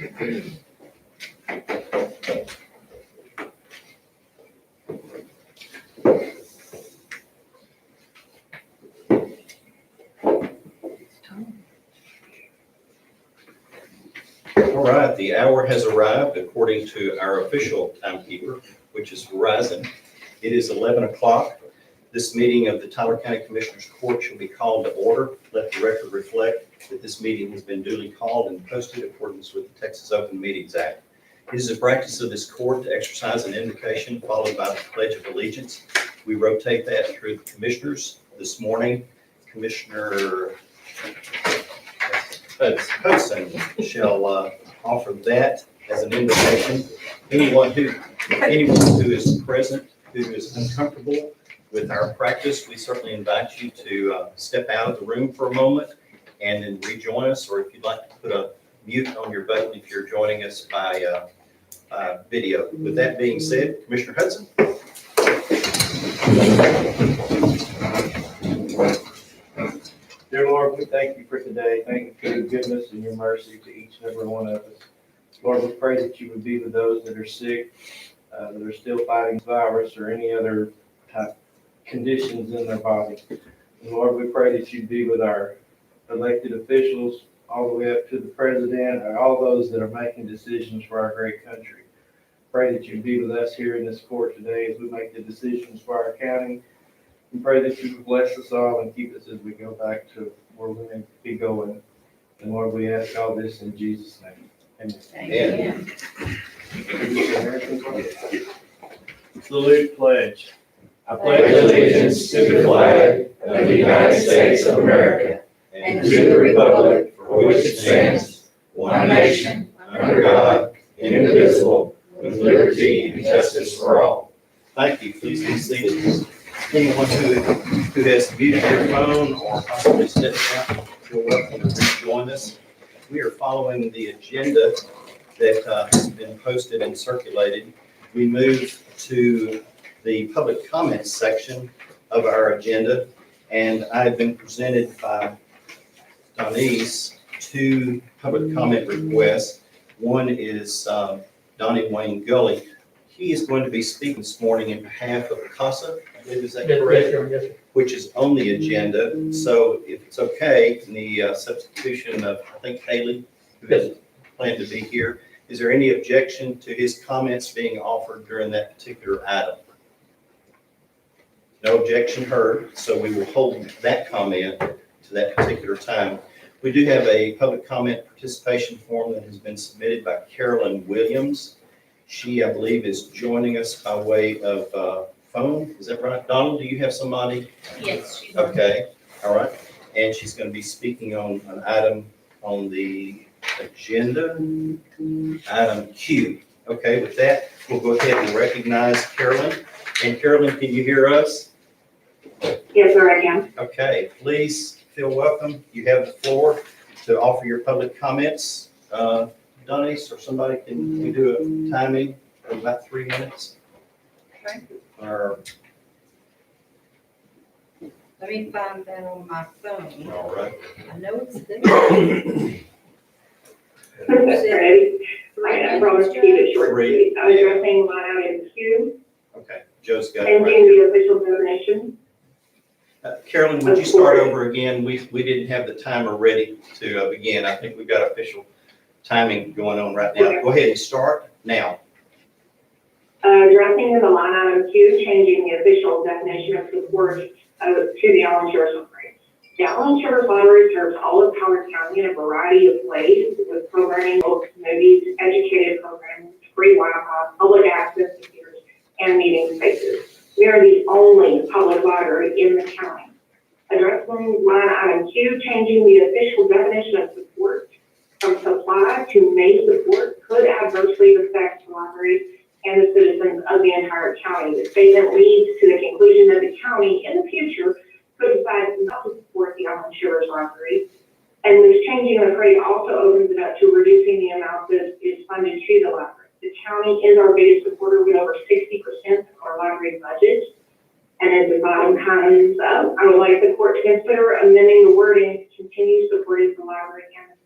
All right, the hour has arrived according to our official timekeeper, which is Verizon. It is 11 o'clock. This meeting of the Tyler County Commissioners Court shall be called to order. Let the record reflect that this meeting has been duly called and posted in accordance with the Texas Open Meetings Act. It is a practice of this court to exercise an invocation followed by the Pledge of Allegiance. We rotate that through the commissioners. This morning, Commissioner Hudson shall offer that as an invitation. Anyone who is present, who is uncomfortable with our practice, we certainly invite you to step out of the room for a moment and then rejoin us, or if you'd like to put a mute on your button if you're joining us by video. With that being said, Commissioner Hudson. Dear Lord, we thank you for today. Thank you for your goodness and your mercy to each and every one of us. Lord, we pray that you would be with those that are sick, that are still fighting the virus or any other type conditions in their body. And Lord, we pray that you'd be with our elected officials all the way up to the president and all those that are making decisions for our great country. Pray that you'd be with us here in this court today as we make the decisions for our county. We pray that you would bless us all and keep us as we go back to where we may be going. And Lord, we ask all this in Jesus' name. Amen. Salute pledge. I pledge allegiance to the flag of the United States of America and to the republic for which it stands, one nation, under God, indivisible, with liberty and justice for all. Thank you. Please be seated. Anyone who has muted their phone or possibly stepped out, you're welcome to rejoin us. We are following the agenda that has been posted and circulated. We move to the public comments section of our agenda, and I've been presented by Donnie's two public comment requests. One is Donnie Wayne Gulley. He is going to be speaking this morning in behalf of CASA. Is that correct? Yes, sir. Which is on the agenda. So if it's okay, in the substitution of, I think, Haley, who has planned to be here, is there any objection to his comments being offered during that particular item? No objection heard, so we will hold that comment to that particular time. We do have a public comment participation form that has been submitted by Carolyn Williams. She, I believe, is joining us by way of phone. Is that right? Donald, do you have somebody? Yes, she's Okay, all right. And she's going to be speaking on an item on the agenda, item Q. Okay, with that, we'll go ahead and recognize Carolyn. And Carolyn, can you hear us? Yes, sir, I can. Okay, please feel welcome. You have the floor to offer your public comments. Donnie or somebody, can we do a timing of about 3 minutes? Okay. Or, Let me find that on my phone. all right. I know it's there. Ready? I promise to keep it short. Three. Addressing line item Q, Okay, Joe's got it changing right. the official definition. Carolyn, would you start over again? We didn't have the timer ready to begin. I think we've got official timing going on right now. Go ahead and start now. Addressing the line item Q, changing the official definition of support to the all insurance lottery. The all insurance lottery serves all of Howard County in a variety of ways, with programming, books, movies, educative programs, free Wi-Fi, public access computers, and meeting spaces. We are the only public library in the county. Addressing line item Q, changing the official definition of support from supply to may support could adversely affect the library and the citizens of the entire county. The statement leads to the conclusion that the county in the future could decide not to support the uninsured library. And this changing of the phrase also opens it up to reducing the amount that is funded to the library. The county is our biggest supporter with over 60% of our library budget. And at the bottom comes, I would like the court to consider amending the wording to continue supporting the library and the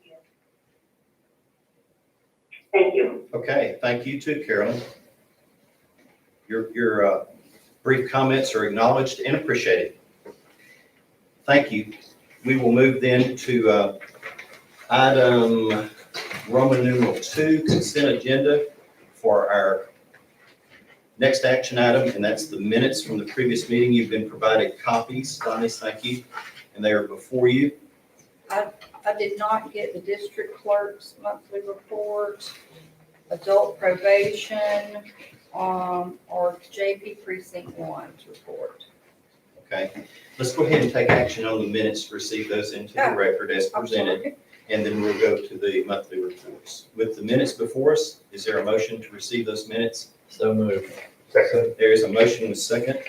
Thank you. Okay, thank you too, Carolyn. Your brief comments are acknowledged and appreciated. Thank you. We will move then to item Roman numeral 2, consent agenda for our next action item, and that's the minutes from the previous meeting. You've been provided copies. Donnie, thank you. And they are before you. I did not get the district clerk's monthly report, adult probation, or JP precinct 1's report. Okay, let's go ahead and take action on the minutes to receive those into the record as I'm presented, sorry. and then we'll go to the monthly reports. With the minutes before us, is there a motion to receive those minutes? So moved. Second. There is a motion with second,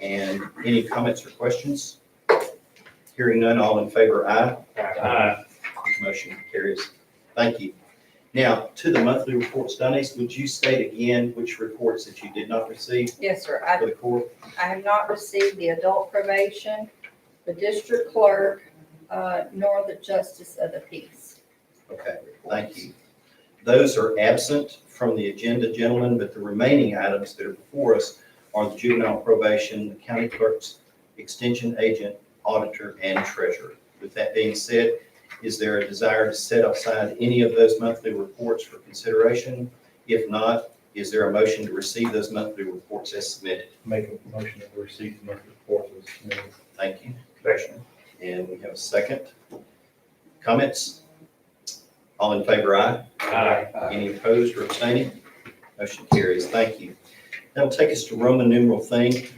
and any comments or questions? Hearing none, all in favor, aye. Aye. Motion carries. Thank you. Now, to the monthly reports, Donnie, would you state again which reports that you did not receive Yes, sir. for the court? I have not received the adult probation, the district clerk, nor the justice of the peace. Okay, thank you. Those are absent from the agenda, gentlemen, but the remaining items that are before us are the juvenile probation, the county clerk's extension agent, auditor, and treasurer. With that being said, is there a desire to set aside any of those monthly reports for consideration? If not, is there a motion to receive those monthly reports as submitted? Make a motion to receive the monthly report as submitted. Thank you, Commissioner. And we have a second. Comments? All in favor, aye. Aye. Any opposed or abstaining? Motion carries. Thank you. That'll take us to Roman numeral 3.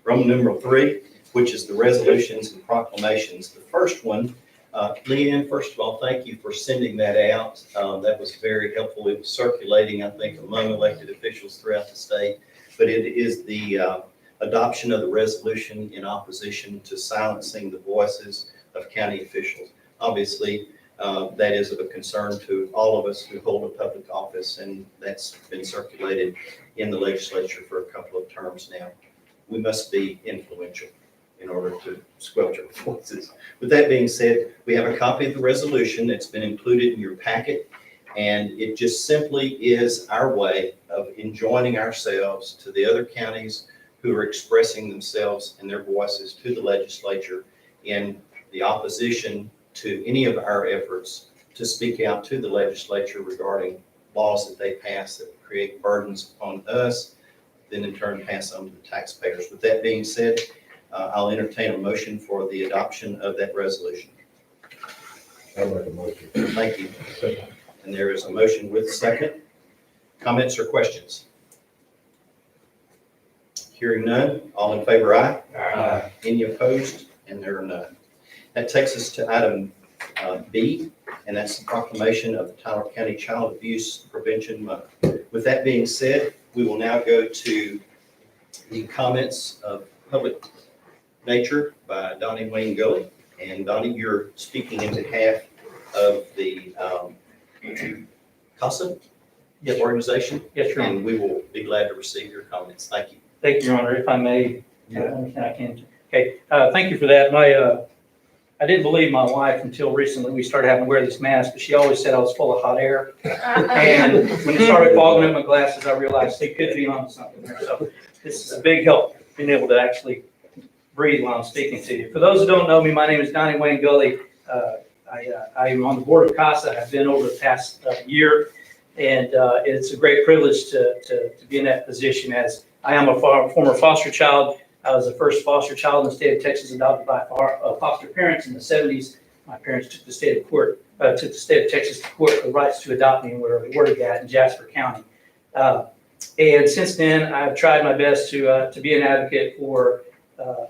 Roman numeral 3, which is the resolutions and proclamations. The first one, Leanne, first of all, thank you for sending that out. That was very helpful. It was circulating, I think, among elected officials throughout the state. But it is the adoption of the resolution in opposition to silencing the voices of county officials. Obviously, that is of a concern to all of us who hold a public office, and that's been circulated in the legislature for a couple of terms now. We must be influential in order to squelch our voices. With that being said, we have a copy of the resolution that's been included in your packet, and it just simply is our way of enjoining ourselves to the other counties who are expressing themselves and their voices to the legislature in the opposition to any of our efforts to speak out to the legislature regarding laws that they pass that create burdens on us, then in turn pass on to the taxpayers. With that being said, I'll entertain a motion for the adoption of that resolution. I'll make a motion. Thank you. And there is a motion with second. Comments or questions? Hearing none, all in favor, aye. Aye. Any opposed? And there are none. That takes us to item B, and that's the proclamation of the Tyler County Child Abuse Prevention Month. With that being said, we will now go to the comments of public nature by Donnie Wayne Gulley. And Donnie, you're speaking in behalf of the CASA organization. Yes, Your Honor. And we will be glad to receive your comments. Thank you. Thank you, Your Honor. If I may, I can. Okay, thank you for that. I didn't believe my wife until recently. We started having to wear this mask, but she always said I was full of hot air. And when it started fogging up my glasses, I realized it could be on something there. So this is a big help, being able to actually breathe while I'm speaking to you. For those who don't know me, my name is Donnie Wayne Gulley. I am on the board of CASA. I've been over the past year, and it's a great privilege to be in that position, as I am a former foster child. I was the first foster child in the state of Texas adopted by foster parents in the 70s. My parents took the state of Texas to court for the rights to adopt me, and were awarded that in Jasper County. And since then, I've tried my best to be an advocate for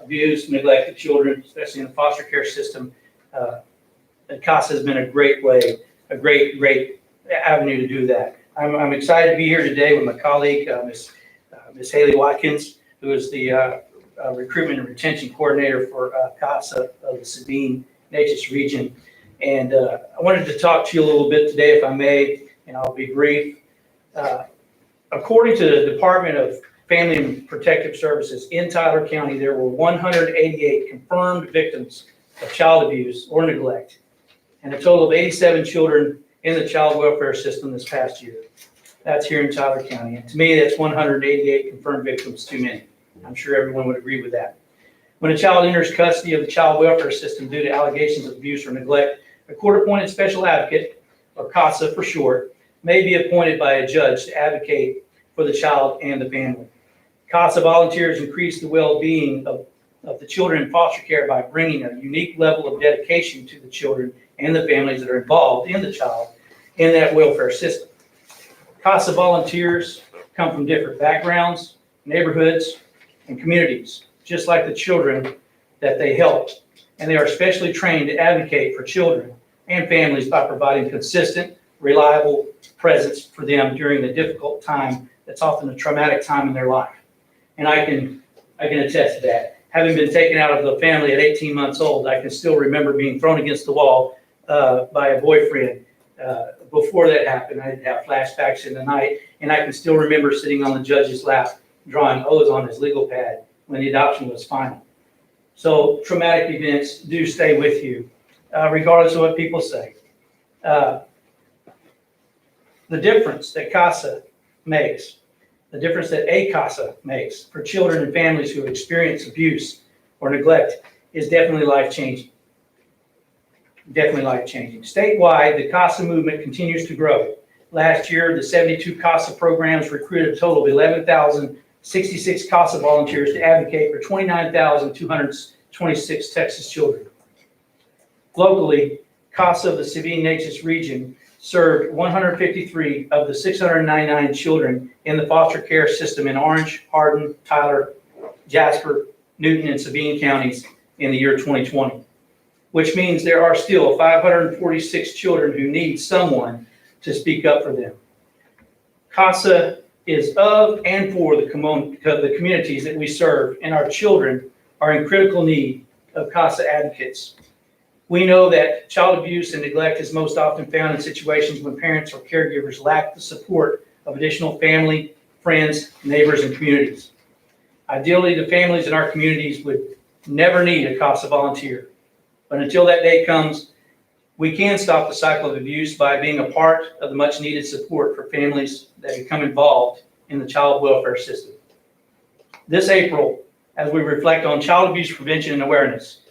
abused, neglected children, especially in the foster care system. And CASA has been a great way, a great avenue to do that. I'm excited to be here today with my colleague, Ms. Haley Watkins, who is the recruitment and retention coordinator for CASA of the Sabine-Neches region. And I wanted to talk to you a little bit today, if I may, and I'll be brief. According to the Department of Family and Protective Services in Tyler County, there were 188 confirmed victims of child abuse or neglect, and a total of 87 children in the child welfare system this past year. That's here in Tyler County. And to me, that's 188 confirmed victims too many. I'm sure everyone would agree with that. When a child enters custody of the child welfare system due to allegations of abuse or neglect, a court-appointed special advocate, or CASA for short, may be appointed by a judge to advocate for the child and the family. CASA volunteers increase the well-being of the children in foster care by bringing a unique level of dedication to the children and the families that are involved in the child in that welfare system. CASA volunteers come from different backgrounds, neighborhoods, and communities, just like the children that they help. And they are specially trained to advocate for children and families by providing consistent, reliable presence for them during the difficult time that's often a traumatic time in their life. And I can attest to that. Having been taken out of the family at 18 months old, I can still remember being thrown against the wall by a boyfriend. Before that happened, I didn't have flashbacks in the night, and I can still remember sitting on the judge's lap, drawing O's on his legal pad when the adoption was final. So traumatic events do stay with you, regardless of what people say. The difference that CASA makes, the difference that a CASA makes for children and families who experience abuse or neglect is definitely life-changing. Definitely life-changing. Statewide, the CASA movement continues to grow. Last year, the 72 CASA programs recruited a total of 11,066 CASA volunteers to advocate for 29,226 Texas children. Locally, CASA of the Sabine-Neches region served 153 of the 699 children in the foster care system in Orange, Hardin, Tyler, Jasper, Newton, and Sabine counties in the year 2020. Which means there are still 546 children who need someone to speak up for them. CASA is of and for the communities that we serve, and our children are in critical need of CASA advocates. We know that child abuse and neglect is most often found in situations when parents or caregivers lack the support of additional family, friends, neighbors, and communities. Ideally, the families in our communities would never need a CASA volunteer. But until that day comes, we can stop the cycle of abuse by being a part of the much needed support for families that become involved in the child welfare system. This April, as we reflect on child abuse prevention and awareness,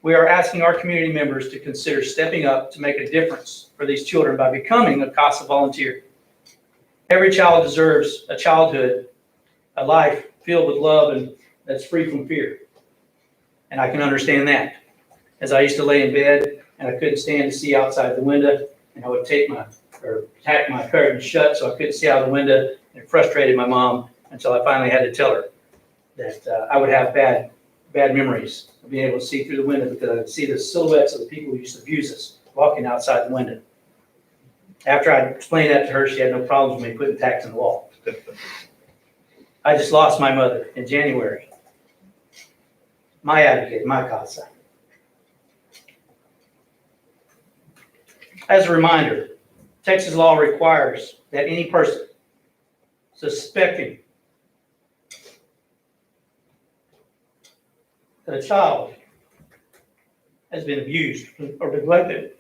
we are asking our community members to consider stepping up to make a difference for these children by becoming a CASA volunteer. Every child deserves a childhood, a life filled with love and that's free from fear. And I can understand that. As I used to lay in bed and I couldn't stand to see outside the window, and I would tack my curtain shut so I couldn't see out the window, and it frustrated my mom until I finally had to tell her that I would have bad memories of being able to see through the window because I could see the silhouettes of the people who used to abuse us walking outside the window. After I explained that to her, she had no problems with me putting tacks in the wall. I just lost my mother in January. My advocate, my CASA. As a reminder, Texas law requires that any person suspecting that a child has been abused or neglected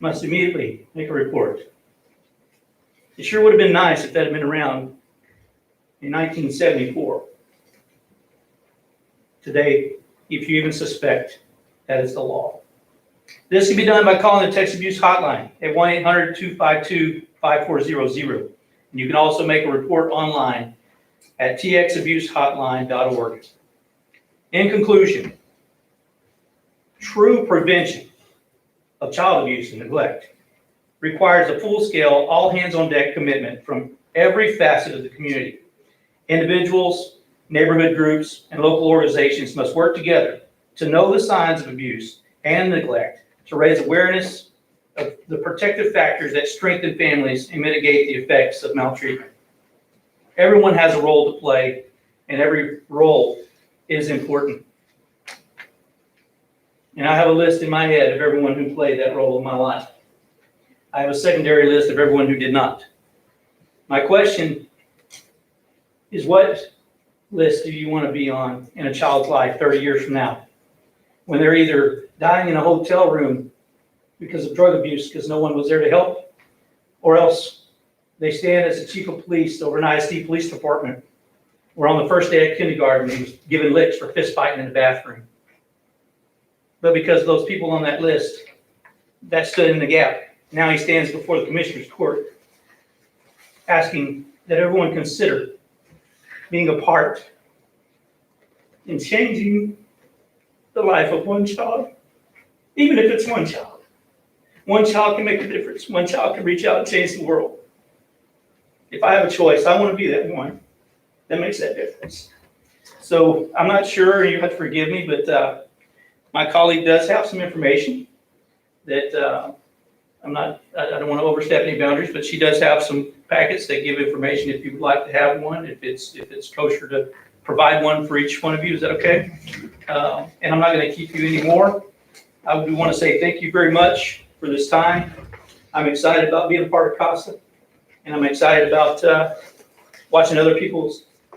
must immediately make a report. It sure would have been nice if that had been around in 1974. Today, if you even suspect, that is the law. This can be done by calling the Texas Abuse Hotline at 1-800-252-5400. And you can also make a report online at txabusehotline.org. In conclusion, true prevention of child abuse and neglect requires a full-scale, all-hands-on-deck commitment from every facet of the community. Individuals, neighborhood groups, and local organizations must work together to know the signs of abuse and neglect, to raise awareness of the protective factors that strengthen families and mitigate the effects of maltreatment. Everyone has a role to play, and every role is important. And I have a list in my head of everyone who played that role in my life. I have a secondary list of everyone who did not. My question is, what list do you want to be on in a child's life 30 years from now? when they're either dying in a hotel room because of drug abuse, because no one was there to help, or else they stand as the chief of police over an ISD police department, where on the first day of kindergarten, he was given licks for fist fighting in the bathroom. But because those people on that list, that stood in the gap, now he stands before the commissioner's court asking that everyone consider being a part in changing the life of one child, even if it's one child. One child can make a difference. One child can reach out and change the world. If I have a choice, I want to be that one that makes that difference. So I'm not sure, you have to forgive me, but my colleague does have some information that I don't want to overstep any boundaries, but she does have some packets that give information if you would like to have one, if it's kosher to provide one for each one of you. Is that okay? And I'm not going to keep you anymore. I do want to say thank you very much for this time. I'm excited about being a part of CASA, and I'm excited about watching other people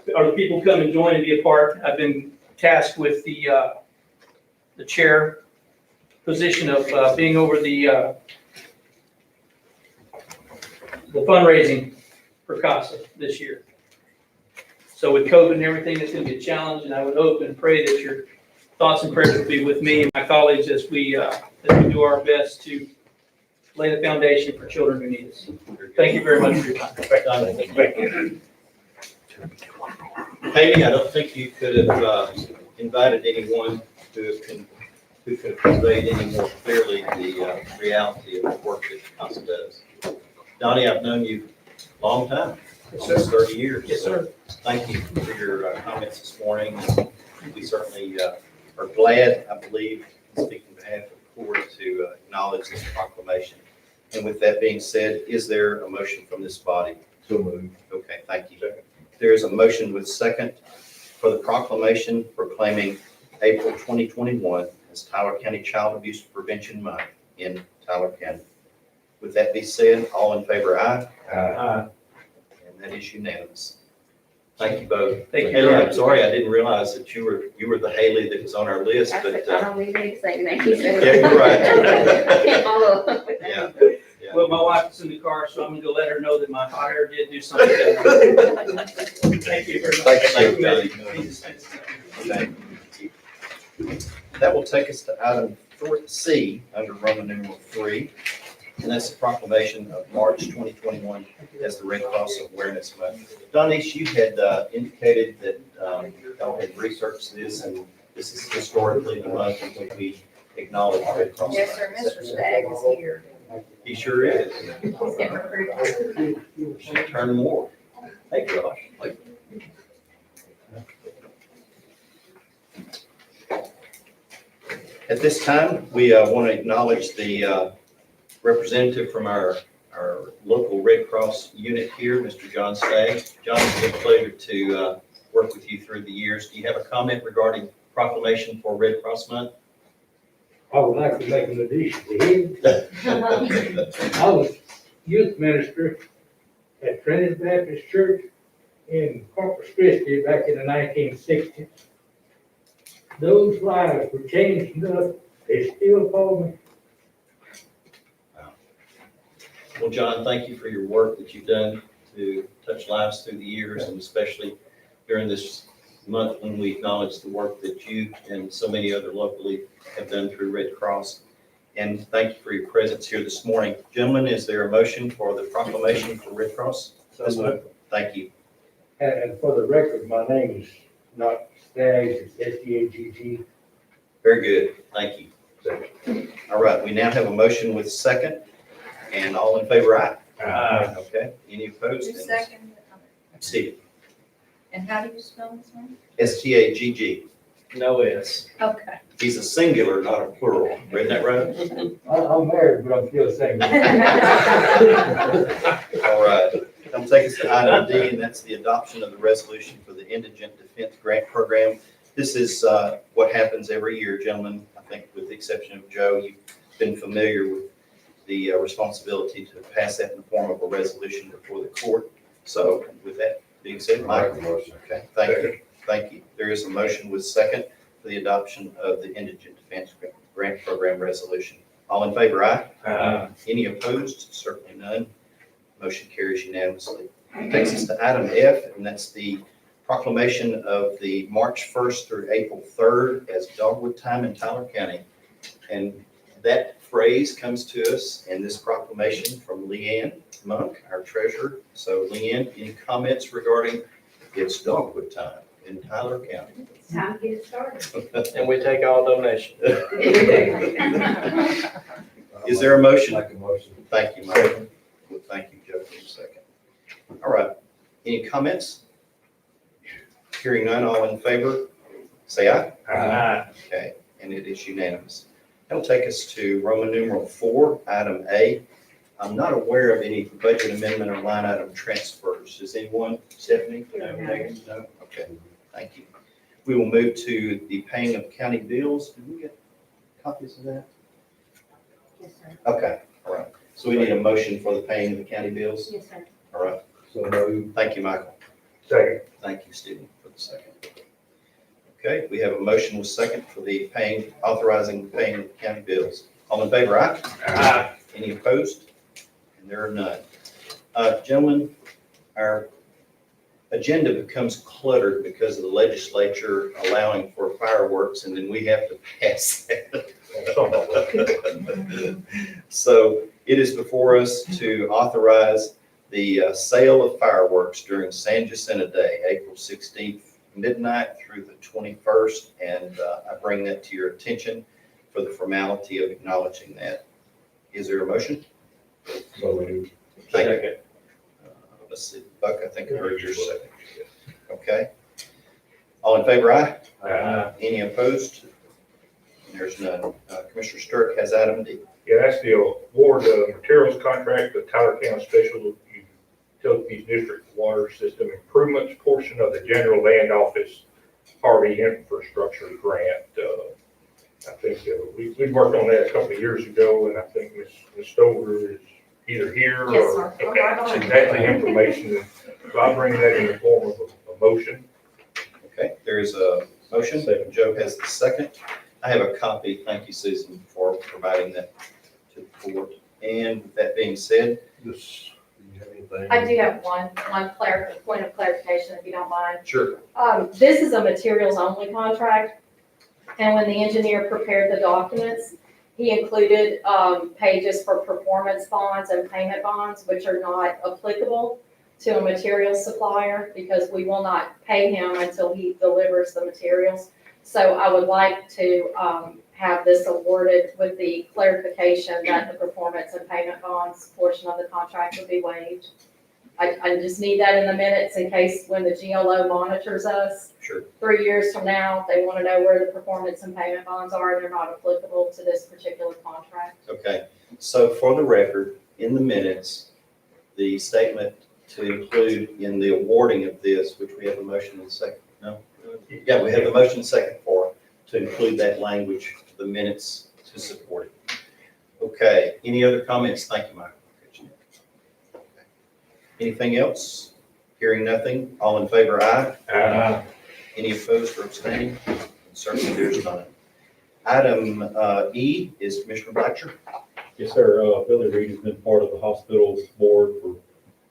come and join and be a part. I've been tasked with the chair position of being over the fundraising for CASA this year. So with COVID and everything, it's going to be a challenge, and I would hope and pray that your thoughts and prayers will be with me and my colleagues as we do our best to lay the foundation for children who need us. Thank you very much for your time. Thank you. Haley, I don't think you could have invited anyone who could have conveyed any more clearly the reality of the work that CASA does. Donnie, I've known you a long time, since 30 years. Yes, sir. Thank you for your comments this morning. We certainly are glad, I believe, speaking on behalf of the court, to acknowledge this proclamation. And with that being said, is there a motion from this body? So moved. Okay, thank you. There is a motion with second for the proclamation proclaiming April 2021 as Tyler County Child Abuse Prevention Month in Tyler County. With that being said, all in favor, aye? Aye. And that is unanimous. Thank you both. Thank you. Haley, I'm sorry, I didn't realize that you were the Haley that was on our list, I but, don't need to say names. yeah, you're right. I can't follow up with yeah. that. Yeah. Well, my wife is in the car, so I'm going to let her know that my hot air did do something. Thank you very much. Thank you, Donnie. Okay. That will take us to item C under Roman numeral 3, and that's the proclamation of March 2021 as the Red Cross Awareness Month. Donnie, you had indicated that y'all had researched this, and this is historically the month in which we acknowledge Red Cross. Yes, sir, Mr. Stagg is here. He sure is. He's getting recruited. Turn more. Hey, Josh. At this time, we want to acknowledge the representative from our local Red Cross unit here, Mr. John Stagg. John, it's been a pleasure to work with you through the years. Do you have a comment regarding proclamation for Red Cross Month? I would like to make an addition to him. I was youth minister at Trinity Baptist Church in Corpus Christi back in the 1960s. Those lives were changed enough, they still call me. Well, John, thank you for your work that you've done to touch lives through the years, and especially during this month when we acknowledge the work that you and so many other locally have done through Red Cross. And thank you for your presence here this morning. Gentlemen, is there a motion for the proclamation for Red Cross? This month? Thank you. And for the record, my name is not Staggs, it's S-T-A-G-G. Very good. Thank you. All right, we now have a motion with second, and all in favor, aye. Aye. Okay, any opposed? Who's second? Steve, And how do you spell his name? S-T-A-G-G. No S. Okay. He's a singular, not a plural. Read that right? I'm married, but I'm still single. All right. That'll take us to item D, and that's the adoption of the resolution for the Indigent Defense Grant Program. This is what happens every year, gentlemen. I think with the exception of Joe, you've been familiar with the responsibility to pass that in the form of a resolution before the court. So with that being said, Mike. Motion. Okay, thank you. Thank you. There is a motion with second for the adoption of the Indigent Defense Grant Program Resolution. All in favor, aye? Aye. Any opposed? Certainly none. Motion carries unanimously. Takes us to item F, and that's the proclamation of the March 1st through April 3rd as Dogwood Time in Tyler County. And that phrase comes to us in this proclamation from Leanne Monk, our treasurer. So Leanne, any comments regarding it's Dogwood Time in Tyler County? It's time to get started. And we take all donations. Is there a motion? Make a motion. Thank you, Mike. Well, thank you, Joe, for a second. All right, any comments? Hearing none, all in favor, say aye. Aye. Okay, and it is unanimous. That'll take us to Roman numeral 4, item A. I'm not aware of any budget amendment or line item transfers. Is anyone, Stephanie? No, Megan? No? Okay, thank you. We will move to the paying of county bills. Did we get copies of that? Yes, sir. Okay, all right. So we need a motion for the paying of the county bills? Yes, sir. All right, So moved. thank you, Michael. Second. Thank you, Stephen, for the second. Okay, we have a motion with second for the paying, authorizing paying of county bills. All in favor, aye? Aye. Any opposed? And there are none. Gentlemen, our agenda becomes cluttered because of the legislature allowing for fireworks, and then we have to pass that. So it is before us to authorize the sale of fireworks during San Jacinto Day, April 16th, midnight through the 21st, and I bring that to your attention for the formality of acknowledging that. Is there a motion? So moved. Thank you. Let's see, Buck, I think I heard your second. Okay. All in favor, aye? Aye. Any opposed? There's none. Commissioner Stirk has item D. Yeah, that's the award materials contract with Tyler County Special Utilities District Water System Improvements portion of the General Land Office Harvey Infrastructure Grant. I think we worked on that a couple of years ago, and I think Ms. Stover is either here or. Yes, sir. Okay, that's exactly the information. So I'll bring that in the form of a motion. Okay, there is a motion. Joe has the second. I have a copy. Thank you, Susan, for providing that to the board. And with that being said, Do you have anything? I do have one point of clarification, if you don't mind. sure. This is a materials only contract, and when the engineer prepared the documents, he included, pages for performance bonds and payment bonds, which are not applicable to a materials supplier, because we will not pay him until he delivers the materials. So I would like to, have this awarded with the clarification that the performance and payment bonds portion of the contract would be waived. I just need that in the minutes in case when the GLO monitors us Sure. 3 years from now, they want to know where the performance and payment bonds are, and they're not applicable to this particular contract. Okay. So for the record, in the minutes, the statement to include in the awarding of this, which we have a motion and a second. No? Yeah, we have a motion and second for, to include that language to the minutes to support it. Okay, any other comments? Thank you, Michael. Anything else? Hearing nothing, all in favor, aye? Aye. Any opposed or abstaining? Certainly there's none. Item E is Commissioner Blatcher. Yes, sir. Billy Reed has been part of the hospital board for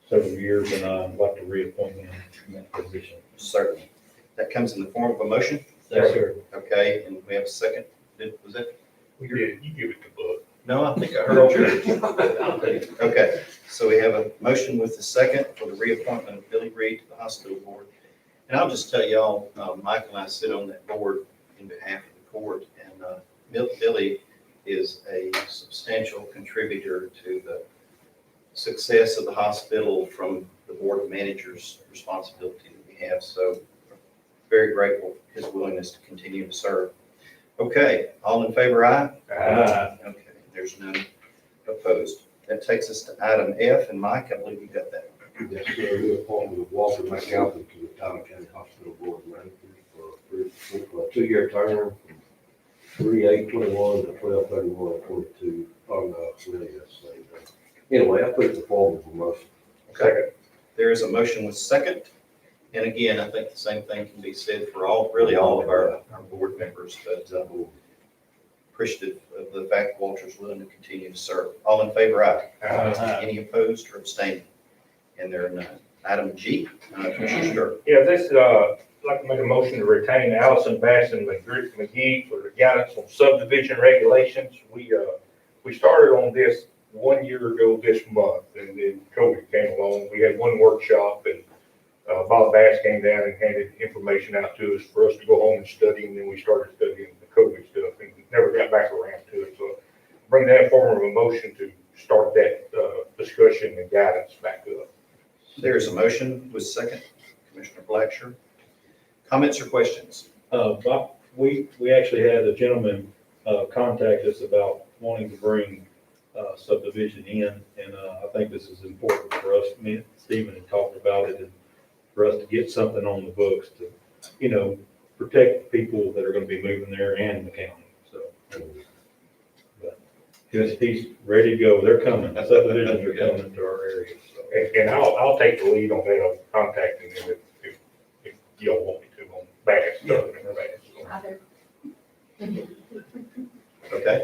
several years, and I'd like to reappoint him in that position. Certainly. That comes in the form of a motion. Yes, sir. Okay, and we have a second. Was that? You give it to Bud. No, I think I heard yours. Okay, so we have a motion with the second for the reappointment of Billy Reed to the hospital board. And I'll just tell y'all, Michael and I sit on that board in behalf of the court, and Billy is a substantial contributor to the success of the hospital from the board of managers' responsibility that we have. So very grateful for his willingness to continue to serve. Okay, all in favor, aye? Aye. Okay, there's none opposed. That takes us to item F, and Mike, I believe you got that. Yes, sir. Reappointment of Walter McAlpin to the Tyler County Hospital Board of Managers for a 2-year term from 3/8/21 to 12/31/22. Really, that's the same thing. Anyway, I put it in the form of a motion. Okay. There is a motion with second. And again, I think the same thing can be said for really all of our board members, but appreciative of the fact Walter's willing to continue to serve. All in favor, aye. Any opposed or abstaining? And there are none. Item G, Commissioner Stirk. Yeah, this, I'd like to make a motion to retain Allison Bass and McGee for the guidance on subdivision regulations. We started on this 1 year ago this month, and then COVID came along. We had one workshop, and Bob Bass came down and handed information out to us for us to go home and study, and then we started studying the COVID stuff, and never got back around to it. So bring that form of a motion to start that discussion and guidance back up. There is a motion with second, Commissioner Blacksher. Comments or questions? Bob, we actually had a gentleman, contact us about wanting to bring, subdivision in, and, I think this is important for us. Me and Stephen had talked about it, and for us to get something on the books to, protect the people that are gonna be moving there and the county, so. But he's ready to go. They're coming. Subdivisions are coming to our area, so. And I'll take the lead on that, on contacting them if y'all want me to on Bass stuff and Bass. Okay.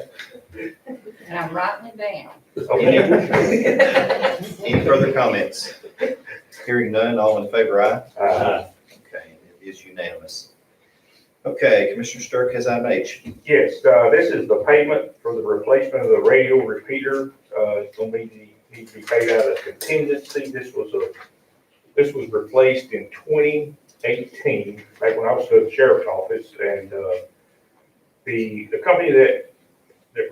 And I'm writing it down. Any further comments? Hearing none, all in favor, aye. Okay, it is unanimous. Okay, Commissioner Stirk has item H. Yes, this is the payment for the replacement of the radio repeater. It's gonna need to be paid out of contingency. This was replaced in 2018, back when I was at the sheriff's office, and the company that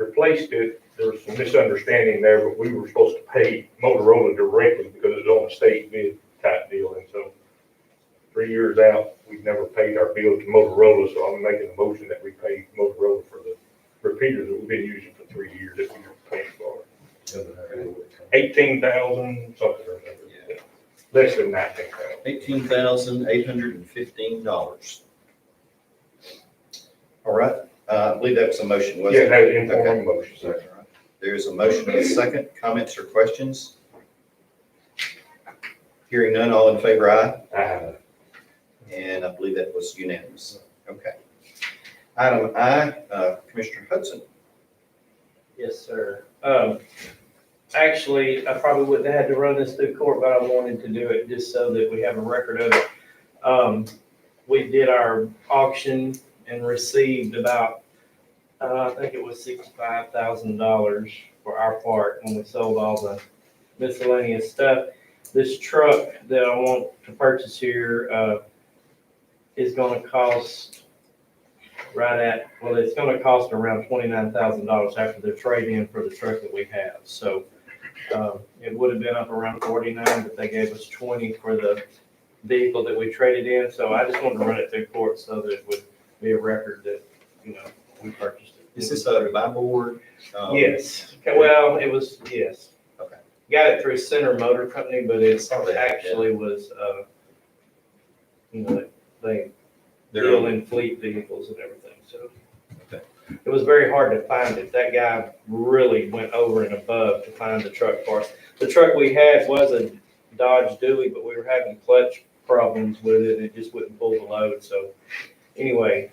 replaced it, there was some misunderstanding there, but we were supposed to pay Motorola directly because it was on a state bid type deal, and so 3 years out, we've never paid our bill to Motorola, so I'm making a motion that we pay Motorola for the repeaters that we've been using for 3 years that we never paid for. 18,000 something or other. Yeah. Less than 19,000. $18,815. All right, I believe that was a motion, wasn't Yeah, it? that was informal motion, sir. All right. There's a motion and a second. Comments or questions? Hearing none, all in favor, aye. And I believe that was unanimous. Okay. Item I, Commissioner Hudson. Yes, sir. Actually, I probably wouldn't have had to run this through court, but I wanted to do it just so that we have a record of it. We did our auction and received about, I think it was $65,000 for our part when we sold all the miscellaneous stuff. This truck that I want to purchase here, is gonna cost it's gonna cost around $29,000 after the trade-in for the truck that we have. So, it would have been up around 49, but they gave us 20 for the vehicle that we traded in. So I just wanted to run it through court so that it would be a record that, we purchased it. Is this a buy board? Yes. Okay, well, it was, yes. Okay. Got it through Center Motor Company, but it Saw that, actually was, they deal in fleet vehicles and everything, so. Okay. It was very hard to find it. That guy really went over and above to find the truck for us. The truck we had was a Dodge Dewey, but we were having clutch problems with it, and it just wouldn't pull the load, so. Anyway,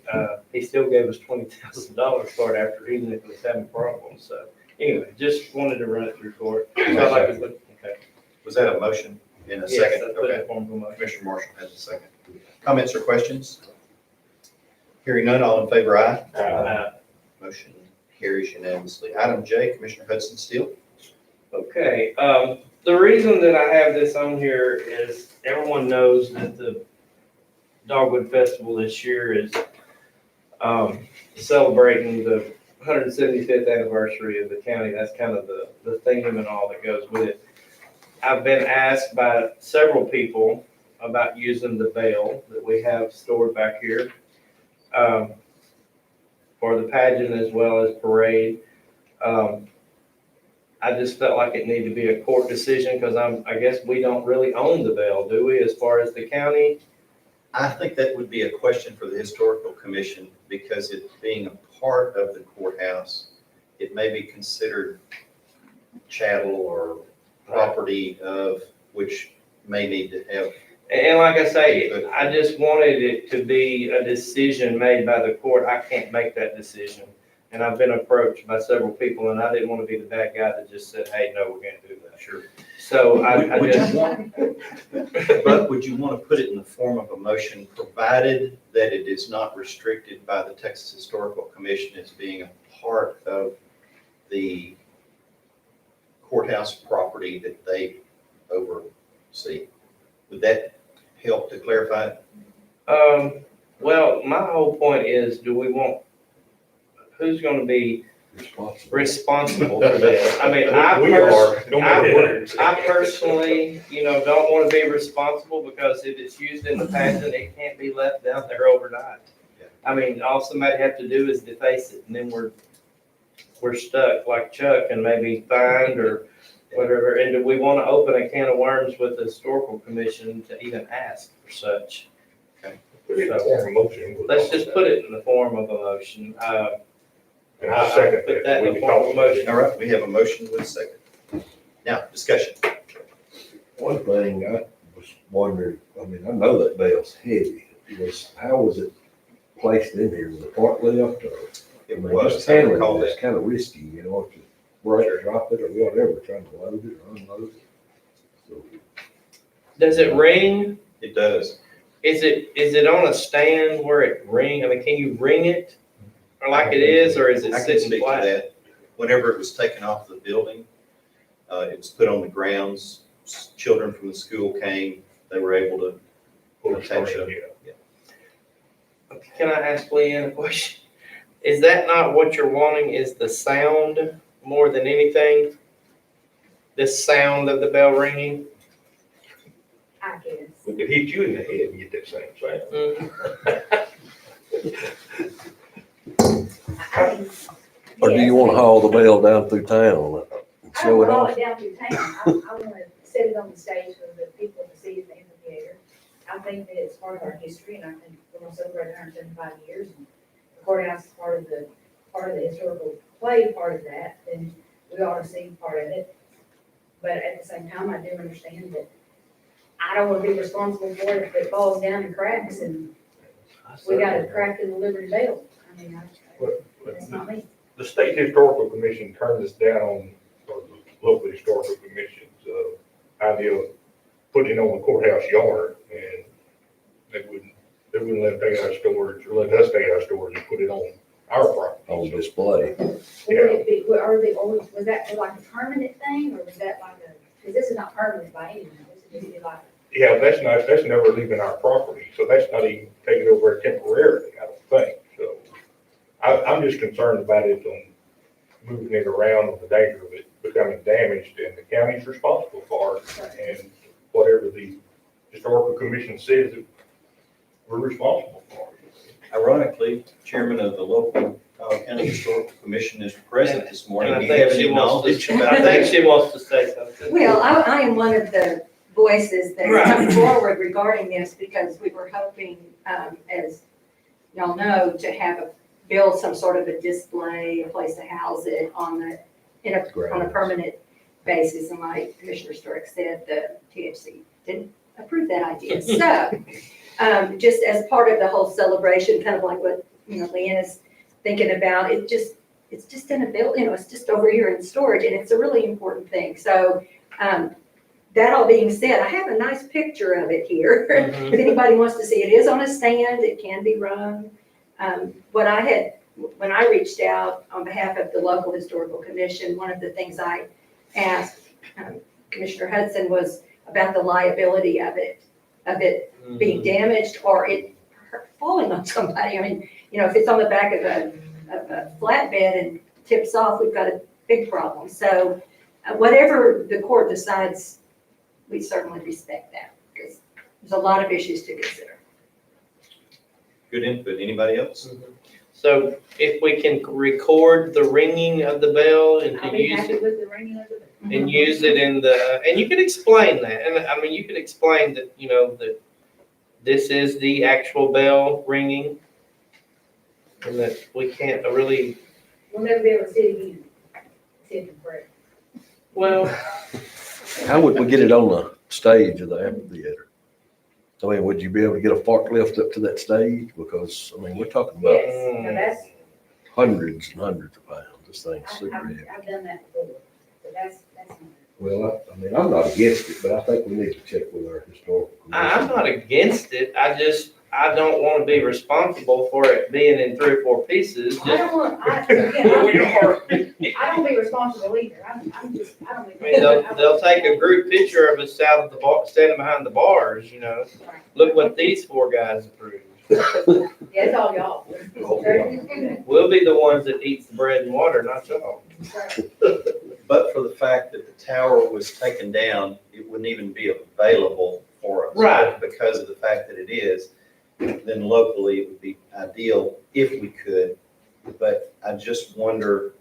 he still gave us $20,000 for it after, even if it was having problems, so. Anyway, just wanted to run it through court. Felt like it was- okay. Was that a motion in a Yes, second? I put it Okay. in form of a motion. Commissioner Marshall has a second. Comments or questions? Hearing none, all in favor, aye. Motion carries unanimously. Item J, Commissioner Hudson Steele. Okay, the reason that I have this on here is everyone knows that the Dogwood Festival this year is celebrating the 175th anniversary of the county. That's kind of the theme and all that goes with it. I've been asked by several people about using the veil that we have stored back here for the pageant as well as parade. I just felt like it needed to be a court decision because I guess we don't really own the veil, do we, as far as the county? I think that would be a question for the Historical Commission because it being a part of the courthouse, it may be considered chattel or property of which may need to have. And like I say, I just wanted it to be a decision made by the court. I can't make that decision. And I've been approached by several people, and I didn't want to be the bad guy that just said, hey, no, we can't do that. Sure. So I Would you just, want, but would you want to put it in the form of a motion, provided that it is not restricted by the Texas Historical Commission as being a part of the courthouse property that they oversee? Would that help to clarify it? well, my whole point is, do we want, who's gonna be responsible for this? I mean, I personally, don't wanna be responsible, because if it's used in the pageant, it can't be left down there overnight. I mean, all somebody have to do is deface it, and then we're stuck like Chuck and maybe fined or whatever. And do we wanna open a can of worms with the historical commission to even ask for such? Put it in the form of motion. Let's just put it in the form of a motion. And I'll second Put that. that We in the can form of talk a about motion. it. All right, we have a motion with a second. Now, discussion. One thing I was wondering, I mean, I know that bell's heavy, how was it placed in here? Was it part left or? I It mean, was, just I handling recall it's that. kind of risky, if you break or drop it or whatever, trying to load it or unload it. So, Does it ring? It does. Is it on a stand where it ring? I mean, can you ring it? Or like it is, or is it I can sitting speak to flat? that. Whenever it was taken off the building, it was put on the grounds. Children from the school came, they were able to attach it. Can I ask Leanne a question? Is that not what you're wanting, is the sound more than anything? The sound of the bell ringing? I guess. We could hit you in the head and get that same sound. I mean, or do you wanna haul the bell down through town and I show don't it haul off? it down through town. I want to set it on the stage for the people to see at the amphitheater. I think that it's part of our history, and I think we're going to celebrate 175 years. And the courthouse is part of the historical play, part of that, then we ought to see part of it. But at the same time, I do understand that I don't want to be responsible for it if it falls down and cracks, and we got a crack in the Liberty Bell. I mean, that's not me. The State Historical Commission turned us down, or the local historical commission's, idea of putting it on the courthouse yard, and they wouldn't let it take out of storage, or let us take it out of storage and put it on our property. On display. Would it be, was that like a permanent thing, or was that like because this is not permanent by any means, this is like. Yeah, that's never leaving our property, so that's not even taking over temporarily, I don't think, so. I'm just concerned about it on moving it around and the danger of it becoming damaged, and the county's responsible for it, and whatever the historical commission says, that we're responsible for it. Ironically, chairman of the local county historical commission is present this morning. And Do you have any I think she wants to say something. Well, I am one of the voices that Right. come forward regarding this because we were hoping, as y'all know, to build some sort of a display, a place to house it on a permanent basis. And like Commissioner Stark said, the THC didn't approve that idea. So, just as part of the whole celebration, kind of like what, Leanne is thinking about, it's just in a building, it's just over here in storage, and it's a really important thing. So, that all being said, I have a nice picture of it here. If anybody wants to see, it is on a stand, it can be run. When I reached out on behalf of the local historical commission, one of the things I asked Commissioner Hudson was about the liability of it being damaged or it falling on somebody. I mean, if it's on the back of a flatbed and tips off, we've got a big problem. So whatever the court decides, we certainly respect that because there's a lot of issues to consider. Good input. Anybody else? So if we can record the ringing of the bell and I'll to be use happy it, with the ringing of the bell. and use it and you could explain that. And I mean, you could explain that, that this is the actual bell ringing and that we can't really, We'll never be able to see it again. See it for free. well, How would we get it on the stage of the amphitheater? I mean, would you be able to get a forklift up to that stage? Because, I mean, we're talking about Yes, no, that's, hundreds and hundreds of pounds. This thing's super heavy. I've done that before, but that's. Well, I mean, I'm not against it, but I think we need to check with our historical I'm commission. not against it, I don't wanna be responsible for it being in 3 or 4 pieces, I just. don't want, I don't be responsible either, I'm just, I don't. I mean, they'll take a group picture of us out of the bar, standing behind the bars, you know, look what these 4 guys approved. Yeah, it's all y'all. We'll be the ones that eats the bread and water, not y'all. But for the fact that the tower was taken down, it wouldn't even be available for us. Right. Because of the fact that it is, then locally it would be ideal if we could. But I just wonder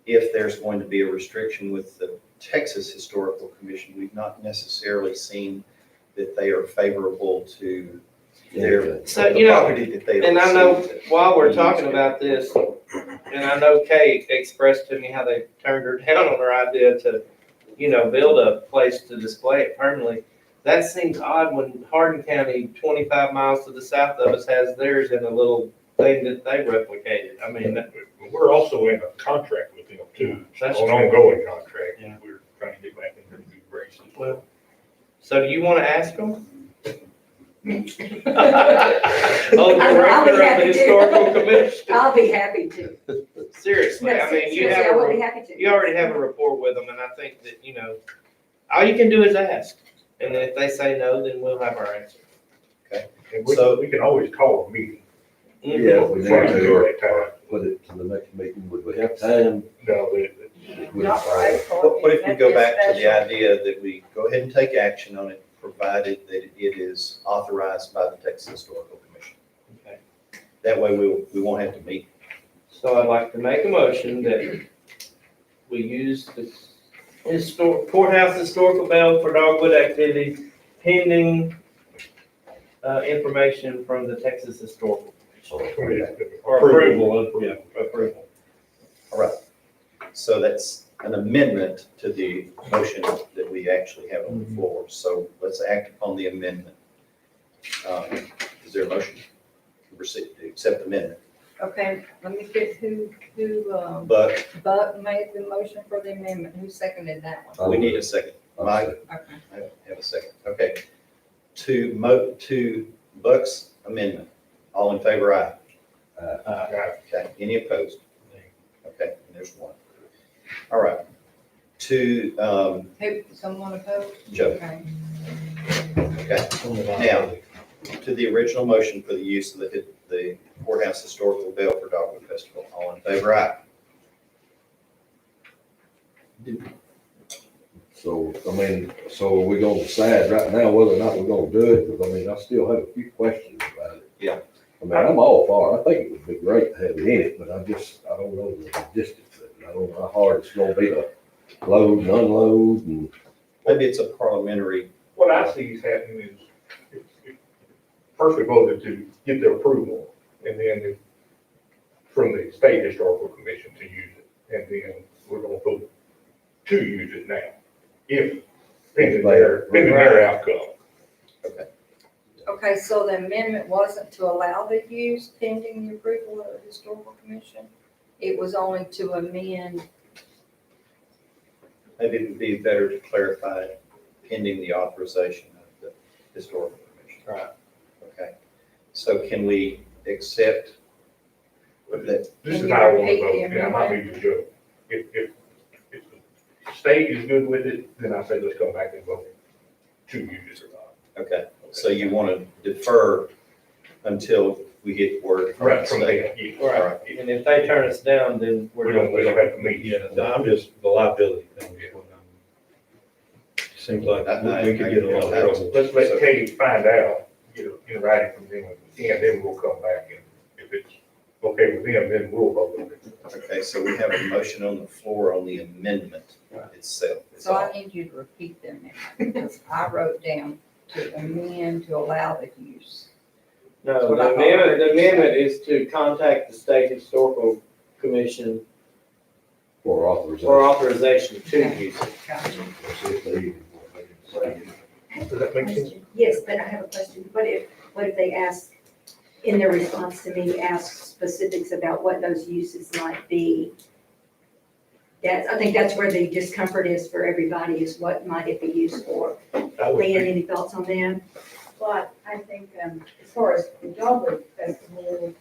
if there's going to be a restriction with the Texas Historical Commission. We've not necessarily seen that they are favorable to their, So, the you know, property that they. And I know received. while we're talking about this, and I know Kay expressed to me how they turned her down on her idea to, you know, build a place to display it permanently. That seems odd when Hardin County, 25 miles to the south of us, has theirs in a little thing that they replicated. I mean, We're also in a contract with them too, That's an true. ongoing contract. Yeah. We're trying to get back into the good graces. well, so do you want to ask them? Oh, the I'll be director of the happy to. historical commission. I'll be happy to. Seriously, I mean, you Seriously, have, I will be happy to. you already have a rapport with them, and I think that, you know, all you can do is ask. And then if they say no, then we'll have our answer. And So- we can always call a meeting. Yeah, we need Right, to, right, time. put it to the next meeting. Would we have time? No, Not for April. What if we That'd go be a back to the special. idea that we go ahead and take action on it, provided that it is authorized by the Texas Historical Commission? Okay. That way we won't have to meet. So I'd like to make a motion that we use the courthouse historical bell for dogwood activity pending information from the Texas Historical or approval, yeah, approval. All right. So that's an amendment to the motion that we actually have on the floor. So let's act upon the amendment. Is there a motion to receive, to accept the amendment? Okay, let me get who, But Buck made the motion for the amendment. Who seconded that one? we need a second. Mike, Okay. I have a second. Okay. To Buck's amendment. All in favor, aye. Okay, any opposed? Okay, and there's one. All right. To Who, someone opposed? Joe. Okay. Okay. Now, to the original motion for the use of the courthouse historical bell for Dogwood Festival. All in favor, aye. So, I mean, so are we gonna decide right now whether or not we're gonna do it? Because, I mean, I still have a few questions about it. Yeah. I mean, I'm all for it. I think it would be great to have it in it, but I don't know the logistics of it. I don't know how hard it's gonna be to load and unload and. Maybe it's a parliamentary. what I see is happening is, first we voted to get their approval, and then from the state historical commission to use it, and then we're gonna vote to use it now, if pending their outcome. Okay, so the amendment wasn't to allow the use pending the approval of the historical commission? It was only to amend, Maybe it would be better to clarify pending the authorization of the historical commission. Right. Okay. So can we accept that? This Can is you how I want repeat to vote, the and I might be the judge. If the state is good with it, then I say let's come back and vote to use it or not. Okay, so you want to defer until we get word from the Right, from state? there, yeah. Right, and if they turn us down, then We don't have to meet. Yeah, I'm just, the liability thing is what seems like we could get a lot of trouble. Let's let Katie find out, in writing from them, and then we'll come back, and if it's okay with them, then we'll vote on it. Okay, so we have a motion on the floor on the amendment itself. so I need you to repeat the amendment, because I wrote down to amend to allow the use. No, the amendment is to contact the state historical commission For authorization. for authorization to use it. Gotcha. See if they even want to say it. Does that make sense? Yes, but I have a question. What if they ask, in their response to me, ask specifics about what those uses might be? I think that's where the discomfort is for everybody, is what might it be used for? That would Leanne, be, any thoughts on that? But I think, as far as the Dogwood Festival,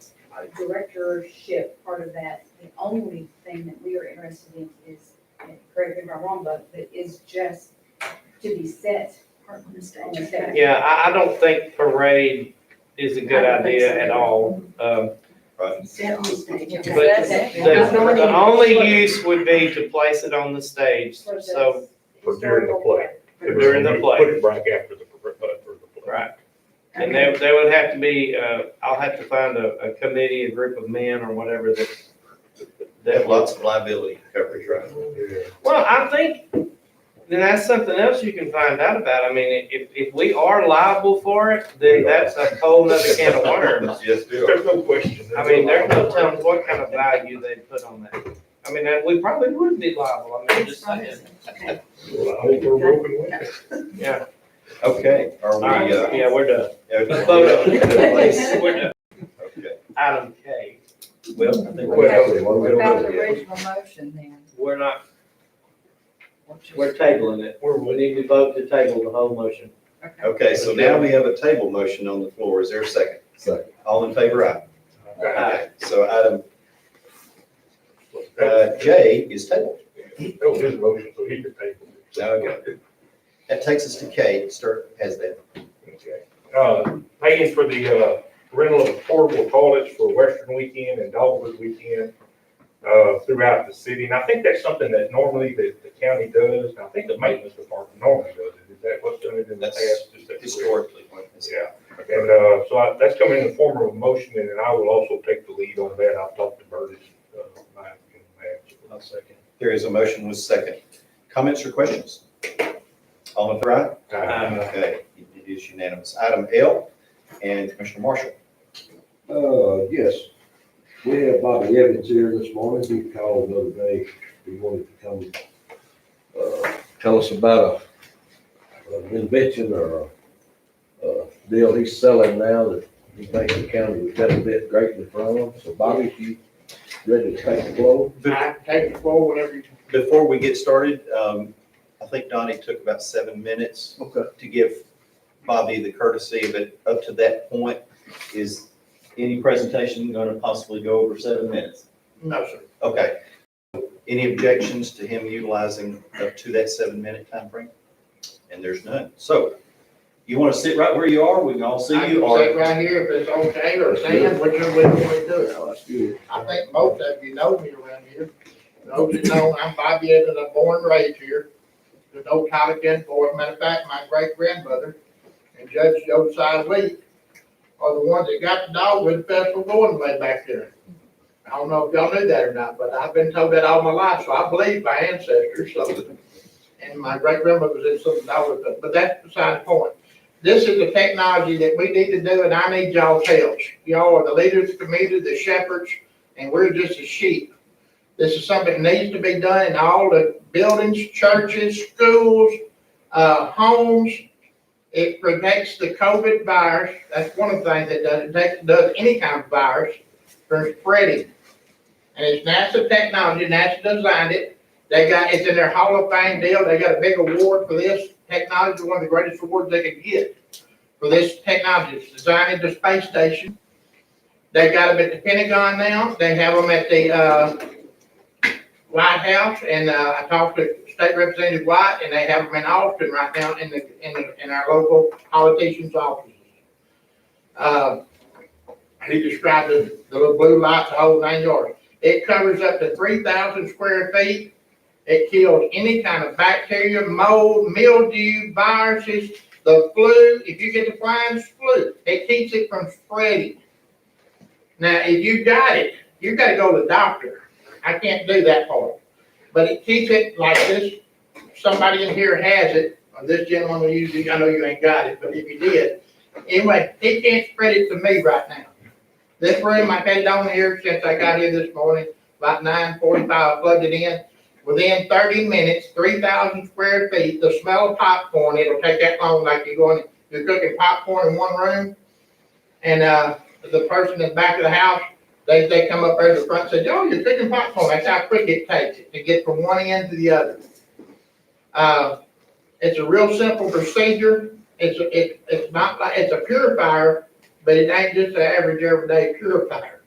directorship part of that, the only thing that we are interested in is, and correct me if I'm wrong, but it is just to be set on the stage. Yeah, I don't think parade is a good idea at all. Set on stage, But okay. the only use would be to place it on the stage, For so, for during the play. During the play. Put it right after the play. right. And there would have to be, I'll have to find a committee, a group of men or whatever They have that, lots of liability coverage, right? Yeah. well, I think, then that's something else you can find out about. I mean, if we are liable for it, then that's a whole nother can of worms. Yes, we There's are. no question. I mean, there's no telling what kind of value they put on that. I mean, and we probably would be liable, I mean, just saying, Okay. Well, I hope we're broken window. yeah. Okay, are All we, right, yeah, we're done. okay. Photo. We're done. Okay, Item K, well, I think What we're. about the original motion then? we're not, we're tabling it. We need to vote to table the whole motion. Okay, so now we have a table motion on the floor. Is there a second? Second. All in favor, aye? Okay, so item J is tabled. That was his motion, so he could take it. There we go. That takes us to K. Sturt has that. Okay. Paying for the rental of portable toilets for Western Weekend and Dogwood Weekend throughout the city. And I think that's something that normally the county does. And I think the maintenance department normally does it. Is that what's done it in the That's past? Just that- Historically. Yeah. And so that's coming in the form of a motion, and then I will also take the lead on that. I'll talk to Burtis, Mike, and Matt. I'll second. There is a motion with second. Comments or questions? All in favor, aye? Okay, it is unanimous. Item L, and Commissioner Marshall. Yes, we have Bobby Evans here this morning. He called the other day. He wanted to come, tell us about an invention or a deal he's selling now that he thinks the county would benefit greatly from. So Bobby, if you ready to take the floor? Take the floor whenever you. Before we get started, I think Donnie took about 7 minutes to give Bobby the courtesy, but up to that point, is any presentation going to possibly go over 7 minutes? No, sir. Okay. Any objections to him utilizing up to that 7-minute time frame? And there's none. So you want to sit right where you are? We can all see I you. can sit right here if it's okay, or stand, whichever way you want to do it. Oh, that's good. I think most of you know me around here. Those that know, I'm Bobby Evans, I'm born and raised here. There's no Tyler Boy. Matter of fact, my great grandmother and Judge Josiah Lee are the ones that got the Dogwood Festival going way back there. I don't know if y'all knew that or not, but I've been told that all my life, so I believe my ancestors, so. And my great grandmother was in some Dogwood, but that's beside the point. This is the technology that we need to do, and I need y'all's help. Y'all are the leaders of the community, the shepherds, and we're just the sheep. This is something that needs to be done in all the buildings, churches, schools, homes. It protects the COVID virus. That's one of the things that does. It does any kind of virus from spreading. And it's NASA technology. NASA designed it. They got, it's in their Hall of Fame deal. They got a big award for this technology, one of the greatest awards they could get for this technology. It's designed at the space station. They got them at the Pentagon now. They have them at the White House, and I talked to State Representative White, and they have them in Austin right now in our local politicians' offices. He described the little blue lights, the whole 9 yards. It covers up to 3,000 square feet. It kills any kind of bacteria, mold, mildew, viruses, the flu. If you get the flying flu, it keeps it from spreading. Now, if you got it, you got to go to the doctor. I can't do that part. But it keeps it like this. Somebody in here has it. This gentleman will usually, I know you ain't got it, but if you did. Anyway, he can't spread it to me right now. This room, I've had it on here since I got here this morning, about 9:45, I plugged it in. within 30 minutes, 3,000 square feet, the smell of popcorn, it'll take that long, like you're cooking popcorn in one room. And, the person in the back of the house, they come up there to the front and say, oh, you're cooking popcorn. That's how quick it takes it to get from one end to the other. It's a real simple procedure. It's not like, it's a purifier, but it ain't just an average everyday purifier.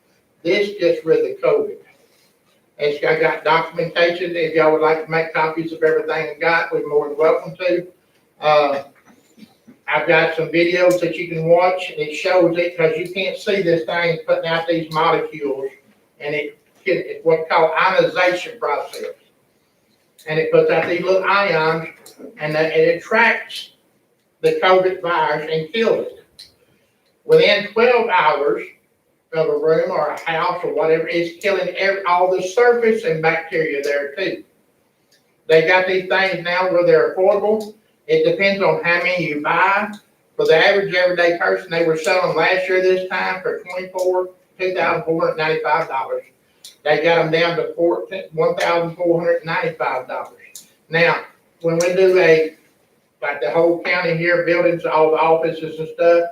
This gets rid of COVID. I got documentation. If y'all would like to make copies of everything I got, we're more than welcome to. I've got some videos that you can watch, and it shows it, because you can't see this thing putting out these molecules, and it's what's called ionization process. And it puts out these little ions, and it attracts the COVID virus and kills it. Within 12 hours of a room or a house or whatever, it's killing all the surface and bacteria there too. They got these things now where they're affordable. It depends on how many you buy. For the average everyday person, they were selling last year this time for $2,495. They got them down to $1,495. Now, when we do like the whole county here, buildings, all the offices and stuff,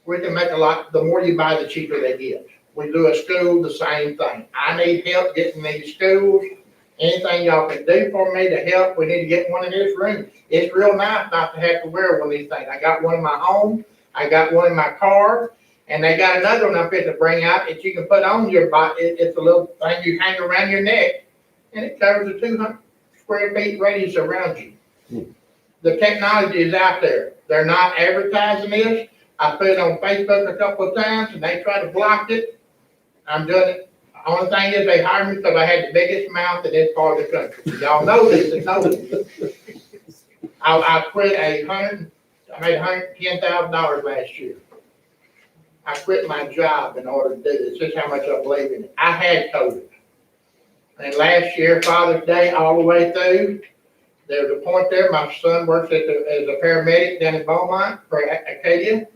we can make a lot. The more you buy, the cheaper they get. We do a school, the same thing. I need help getting these schools. Anything y'all can do for me to help, we need to get one in this room. It's real nice not to have to wear one of these things. I got one in my home, I got one in my car, and they got another one I'm fit to bring out that you can put on your body. It's a little thing you hang around your neck, and it covers a 200 square feet radius around you. The technology is out there. They're not advertising this. I put it on Facebook a couple of times, and they try to block it. I'm doing it. The only thing is they hired me because I had the biggest mouth in this part of the country. Y'all know this, and know this. I quit I made $110,000 last year. I quit my job in order to do this. This is how much I believe in it. I had COVID. And last year, Father's Day, all the way through, there was a point there, my son works as a paramedic down in Beaumont for Acadia.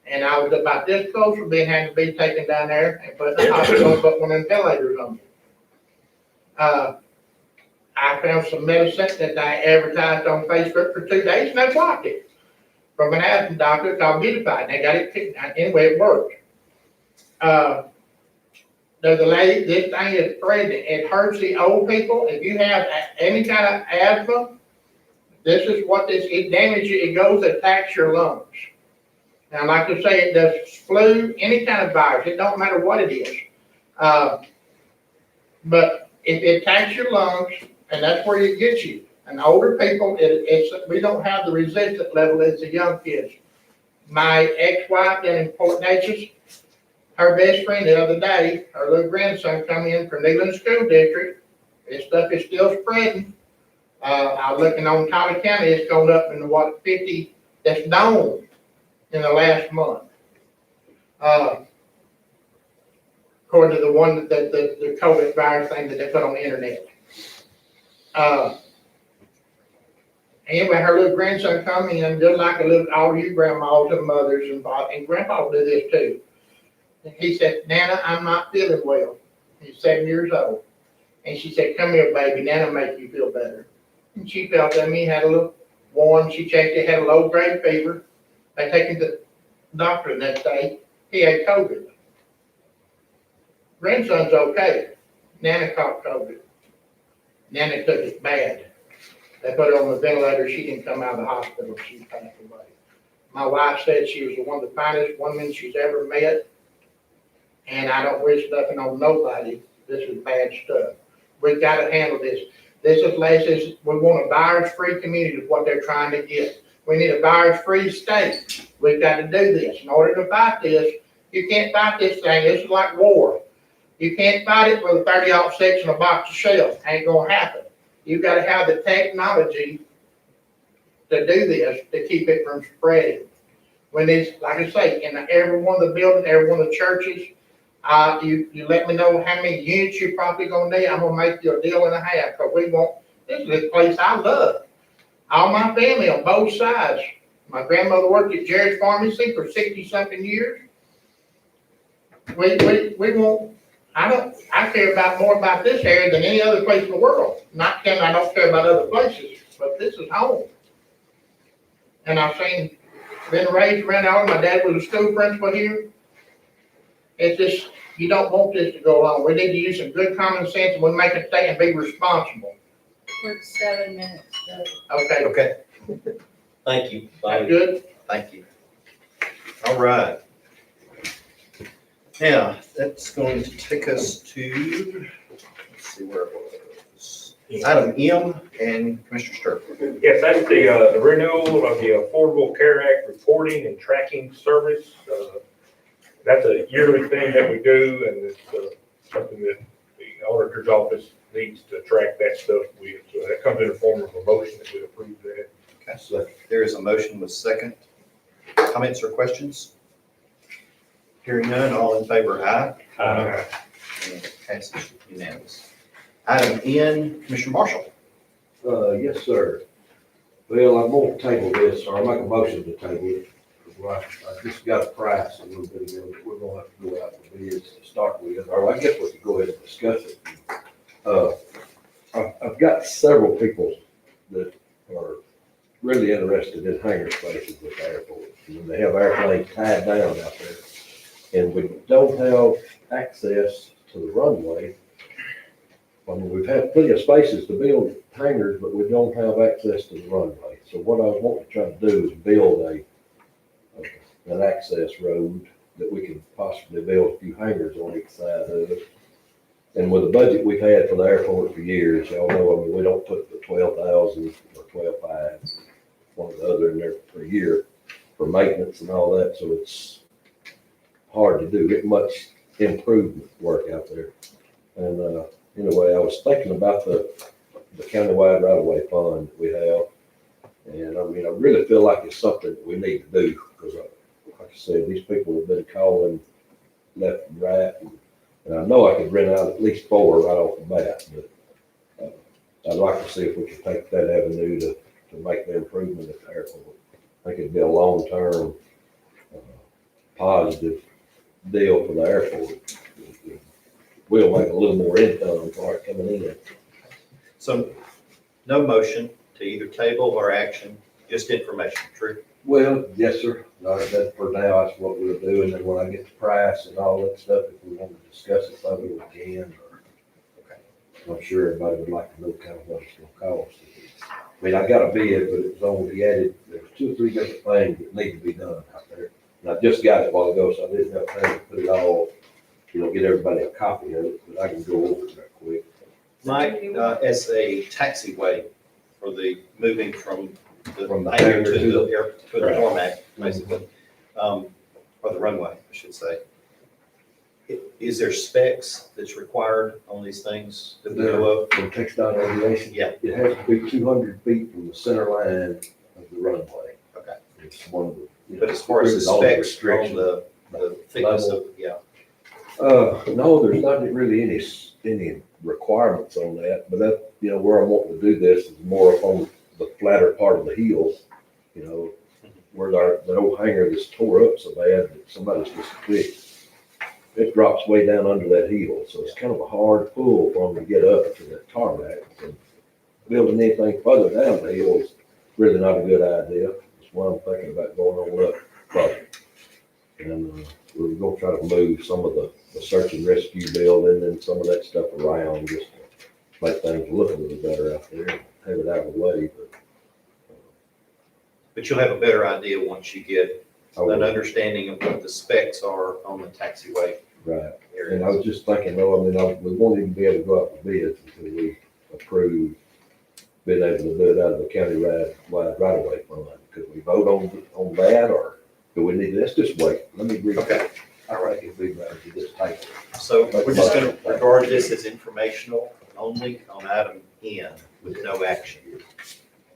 And I was about this close to had to be taken down there and put in the hospital, put one of them ventilators on me. I found some medicine that I advertised on Facebook for 2 days, and I blocked it from an asthma doctor called Beautified. And they got it picked. Anyway, it worked. There's a lady, this thing is spreading. It hurts the old people. If you have any kind of asthma, this is what it damages. It goes, attacks your lungs. Now, like I say, it does flu, any kind of virus. It don't matter what it is. But it attacks your lungs, and that's where it gets you. And older people, we don't have the resistance level as the young kids. My ex-wife down in Port Neches, her best friend the other day, her little grandson come in from Neyland School District. This stuff is still spreading. I was looking on Tyler County, it's gone up into 50 that's known in the last month. According to the one that the COVID virus thing that they put on the internet. Anyway, her little grandson come in, just like all you grandmas and mothers and grandpa will do this too. And he said, Nana, I'm not feeling well. He's 7 years old. And she said, come here, baby, Nana make you feel better. And she felt at me, had a little warm, she checked it, had a low grade fever. They take him to the doctor the next day. He had COVID. Grandson's okay. Nana caught COVID. Nana took it bad. They put her on the ventilator. She didn't come out of the hospital. She passed away. My wife said she was one of the finest women she's ever met. And I don't wish nothing on nobody. This is bad stuff. We've got to handle this. We want a virus-free community is what they're trying to get. We need a virus-free state. We've got to do this. In order to fight this, you can't fight this thing. This is like war. You can't fight it with a 30-06 and a box of shells. Ain't gonna happen. You've got to have the technology to do this to keep it from spreading. When it's, like I say, in every one of the buildings, every one of the churches, you let me know how many units you're probably gonna need. I'm gonna make you a deal and a half, because this is a place I love. All my family on both sides. My grandmother worked at Jared's Pharmacy for 60-something years. We want I care more about this area than any other place in the world. Not saying I don't care about other places, but this is home. And I've been raised around all, my dad was a school principal here. It's just, you don't want this to go on. We need to use some good common sense and we make a stay and be responsible. We're at 7 minutes, Judge. Okay, Okay. Thank you. that's good. Thank you. All right. Now, that's going to take us to, let's see where it was. Item M and Commissioner Sturp. Yes, that's the renewal of the Affordable Care Act reporting and tracking service. That's a yearly thing that we do, and it's something that the auditor's office needs to track that stuff with. So that comes in the form of a motion that we approve that. Okay, so there is a motion with second. Comments or questions? Hearing none, all in favor, aye. And it passes unanimous. Item N, Commissioner Marshall. Yes, sir. Well, I'm gonna table this, or I'll make a motion to table it. I just got a price a little bit ago, that we're gonna have to go out for bids to start with, or I guess we could go ahead and discuss it. I've got several people that are really interested in hangar spaces with the airport. They have airplanes tied down out there, and we don't have access to the runway. I mean, we've had plenty of spaces to build hangars, but we don't have access to the runway. So what I was wanting to try to do is build an access road that we can possibly build a few hangars on each side of it. And with the budget we've had for the airport for years, y'all know, I mean, we don't put the 12,000 or 12,500, one or the other in there per year for maintenance and all that. So it's hard to do, get much improvement work out there. And, anyway, I was thinking about the countywide right-of-way fund that we have. And I mean, I really feel like it's something that we need to do because, like I said, these people have been calling left and right. And I know I could rent out at least 4 right off the bat, but I'd like to see if we could take that avenue to make the improvement at the airport. I think it'd be a long-term positive deal for the airport. We'll make a little more income for it coming in. So no motion to either table or action, just information, true? Well, yes, sir. No, that for now, that's what we'll do. And then when I get the price and all that stuff, if we want to discuss it further, we can. I'm sure everybody would like to know kind of what it's gonna cost. I mean, I got a bid, but it was only added, there's 2 or 3 different things that need to be done out there. And I just got it a while ago, so I didn't have time to put it all, get everybody a copy of it, but I can go over it real quick. Mike, as a taxiway for the moving from the From the hangar hangar to to the air, to the Right. tarmac, basically, or the runway, I should say. Is there specs that's required on these things that we know of? From Textile Aviation, Yeah, it has to be 200 feet from the center line of the runway. okay. It's one of the. But as far as the all the specs on restrictions. the thickness of, yeah, No, there's not really any requirements on that, but that, where I want to do this is more up on the flatter part of the hills, where the old hangar that's tore up so bad that somebody's just fixed. It drops way down under that hill, so it's kind of a hard pull for them to get up to that tarmac. And building anything further down the hill is really not a good idea. That's why I'm thinking about going on up further. And we're gonna try to move some of the search and rescue building and some of that stuff around just to make things look a little better out there, have it out of the way, but you'll have a better idea once you get I an would, understanding of what the specs are on the taxiway right. And I area. was just thinking, we won't even be able to go out for bids until we approve being able to do it out of the county right-of-way fund. Could we vote on that, or do we need, let's just wait. Let me read. Okay. All right, it'd be better to just take it. So we're just gonna regard this as informational only on item N with no action.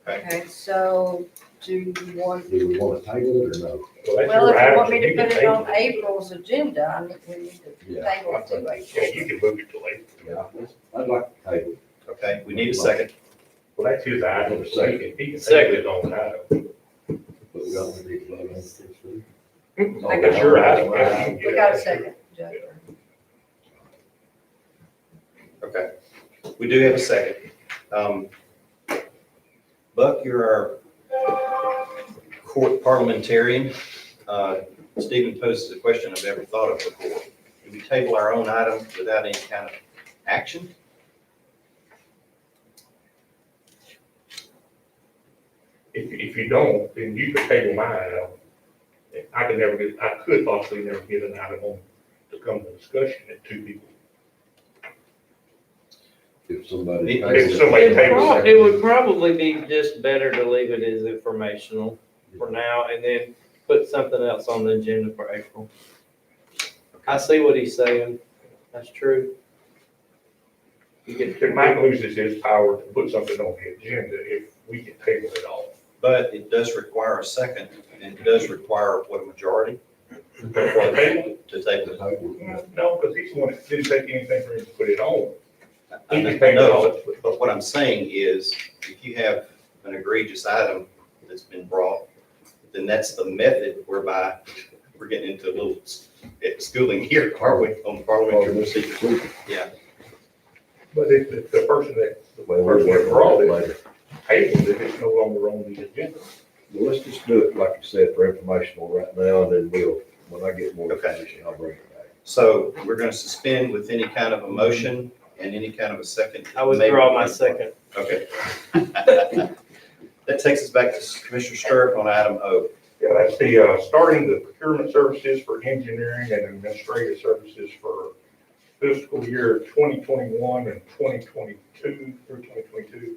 Okay, Okay, so do you want, Do we want to table it or no? That's well, your if you want item, me to you can put it table on April's agenda, I mean, we need to Yeah. table it to Yeah, April. you can move it to later. Yeah, I'd like to table it. okay, we need a second. Well, that's his item, so he can table Second. his own item. But we don't need to vote on it this week. I got That's your item. We got a second, Judge. We do have a second. Buck, you're our court parliamentarian. Stephen poses a question I've never thought of before. Do we table our own item without any kind of action? If you don't, then you could table my item. I could possibly never get an item on to come to discussion at two people. If somebody. If somebody tables it. It would probably be just better to leave it as informational for now and then put something else on the agenda for April. I see what he's saying. That's true. You could, Mike loses his power to put something on the agenda if we can table it all. But it does require a second, and it does require what, a majority For a table? to table it. No, because he's the one that didn't take anything for him to put it on. I know, but what I'm saying is, if you have an egregious item that's been brought, then that's the method whereby we're getting into a little schooling here, are we, on parliamentary procedure? Yeah. But if the person that brought it, tabled it, it's no longer on the agenda. Well, let's just do it, like you said, for informational right now, and then when I get more Okay. information, I'll bring it back. So we're going to suspend with any kind of a motion and any kind of a second. I withdraw my second. Okay. That takes us back to Commissioner Stirk on item O. Yeah, that's the, starting the procurement services for engineering and administrative services for fiscal year 2021 and 2022 through 2022.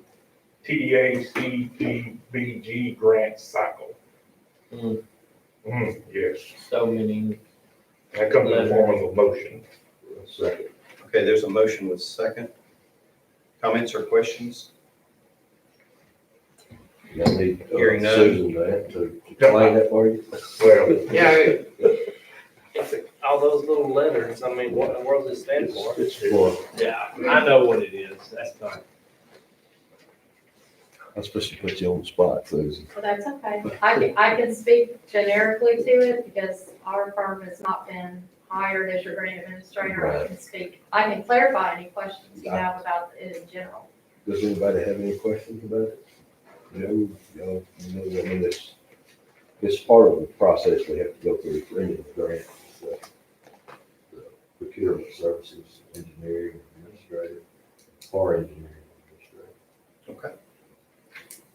TDA CDBG grant cycle. Yes, So many. that comes in the form of a motion. Second. Okay, there's a motion with second. Comments or questions? I need Hearing none. Susan to explain that for you. Well, Yeah. All those little letters, I mean, what in the world does it stand for? It's for, Yeah, I know what it is. That's fine. I'm supposed to put you on the spot, Susan. So that's okay. I can speak generically to it because our firm has not been hired as your grant administrator. I can clarify any questions you have about it in general. Does anybody have any questions about it? No, I mean, it's part of the process we have to go through for any grant. The procurement services, engineering, administrative, or engineering, administrative. Okay.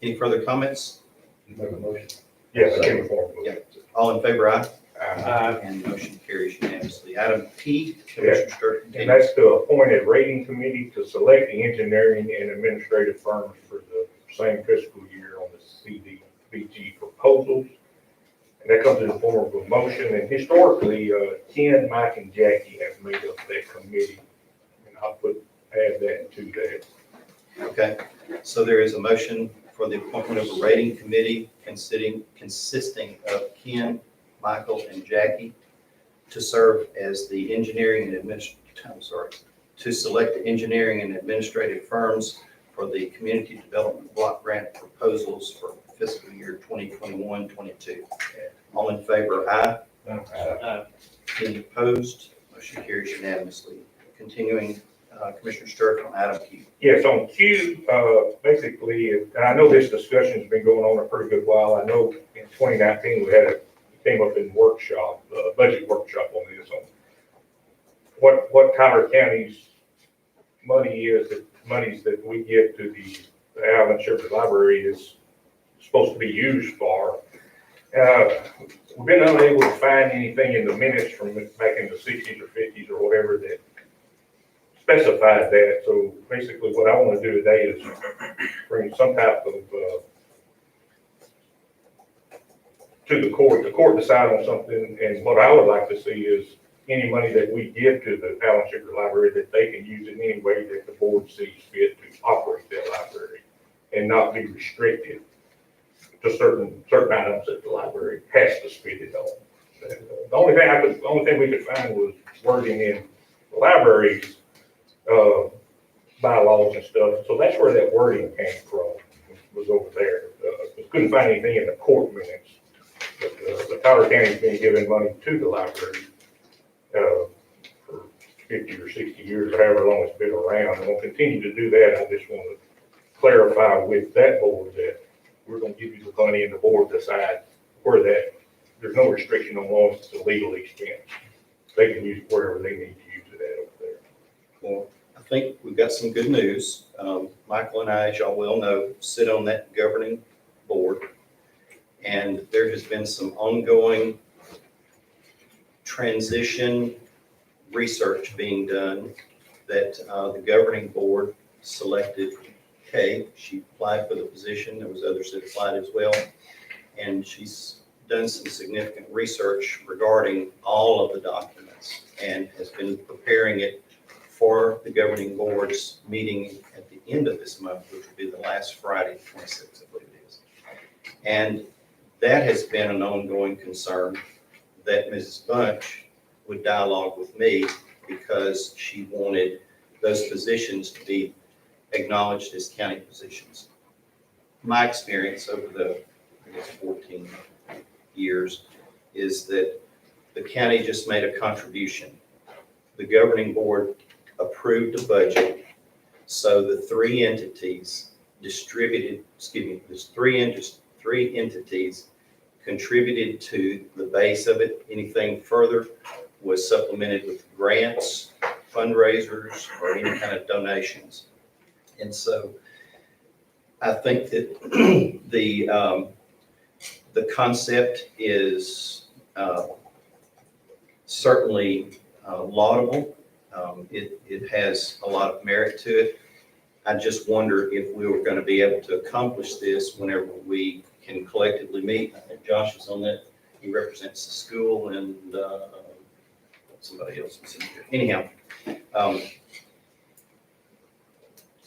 Any further comments? You make a motion? yes, it came in the form of a Yeah. motion. All in favor, aye? Aye. And motion carries unanimously. Item P, Commissioner Stirk. And that's to appoint a rating committee to select the engineering and administrative firms for the same fiscal year on the CDBG proposals. And that comes in the form of a motion, and historically, Ken, Mike, and Jackie have made up that committee. And I'll add that to that. Okay, so there is a motion for the appointment of a rating committee consisting of Ken, Michael, and Jackie to serve as the engineering and to select the engineering and administrative firms for the community development block grant proposals for fiscal year 2021-22. All in favor, aye. Any opposed? Motion carries unanimously. Continuing, Commissioner Stirk on item Q. Yes, on Q, basically, and I know this discussion's been going on a pretty good while. I know in 2019, came up in workshop, budget workshop on this, on what Tyler County's monies that we give to the Allen Shepherd Library is supposed to be used for. We've been unable to find anything in the minutes from back in the 60s or 50s or whatever that specified that. So basically what I want to do today is bring some type of, to the court decide on something. And what I would like to see is any money that we give to the Allen Shepherd Library, that they can use in any way that the board sees fit to operate that library and not be restricted to certain items that the library has to spend it on. The only thing we could find was wording in the library's bylaws and stuff. So that's where that wording came from, was over there. We couldn't find anything in the court minutes. But the Tyler County's been giving money to the library for 50 or 60 years, or however long it's been around, and we'll continue to do that. I just want to clarify with that board that we're going to give you the money and the board decide where that, there's no restriction on long as it's a legal expense. They can use it wherever they need to use it at over there. Well, I think we've got some good news. Michael and I, as y'all well know, sit on that governing board. And there has been some ongoing transition research being done that the governing board selected Kay. She applied for the position. There was others that applied as well. And she's done some significant research regarding all of the documents and has been preparing it for the governing board's meeting at the end of this month, which will be the last Friday, 26th, I believe it is. And that has been an ongoing concern that Mrs. Bunch would dialogue with me because she wanted those positions to be acknowledged as county positions. My experience over the, 14 years is that the county just made a contribution. The governing board approved a budget, so the three entities there's three entities contributed to the base of it. Anything further was supplemented with grants, fundraisers, or any kind of donations. And so I think that the concept is certainly laudable. It has a lot of merit to it. I just wonder if we were going to be able to accomplish this whenever we can collectively meet. I think Josh is on that. He represents the school and somebody else was in here. Anyhow,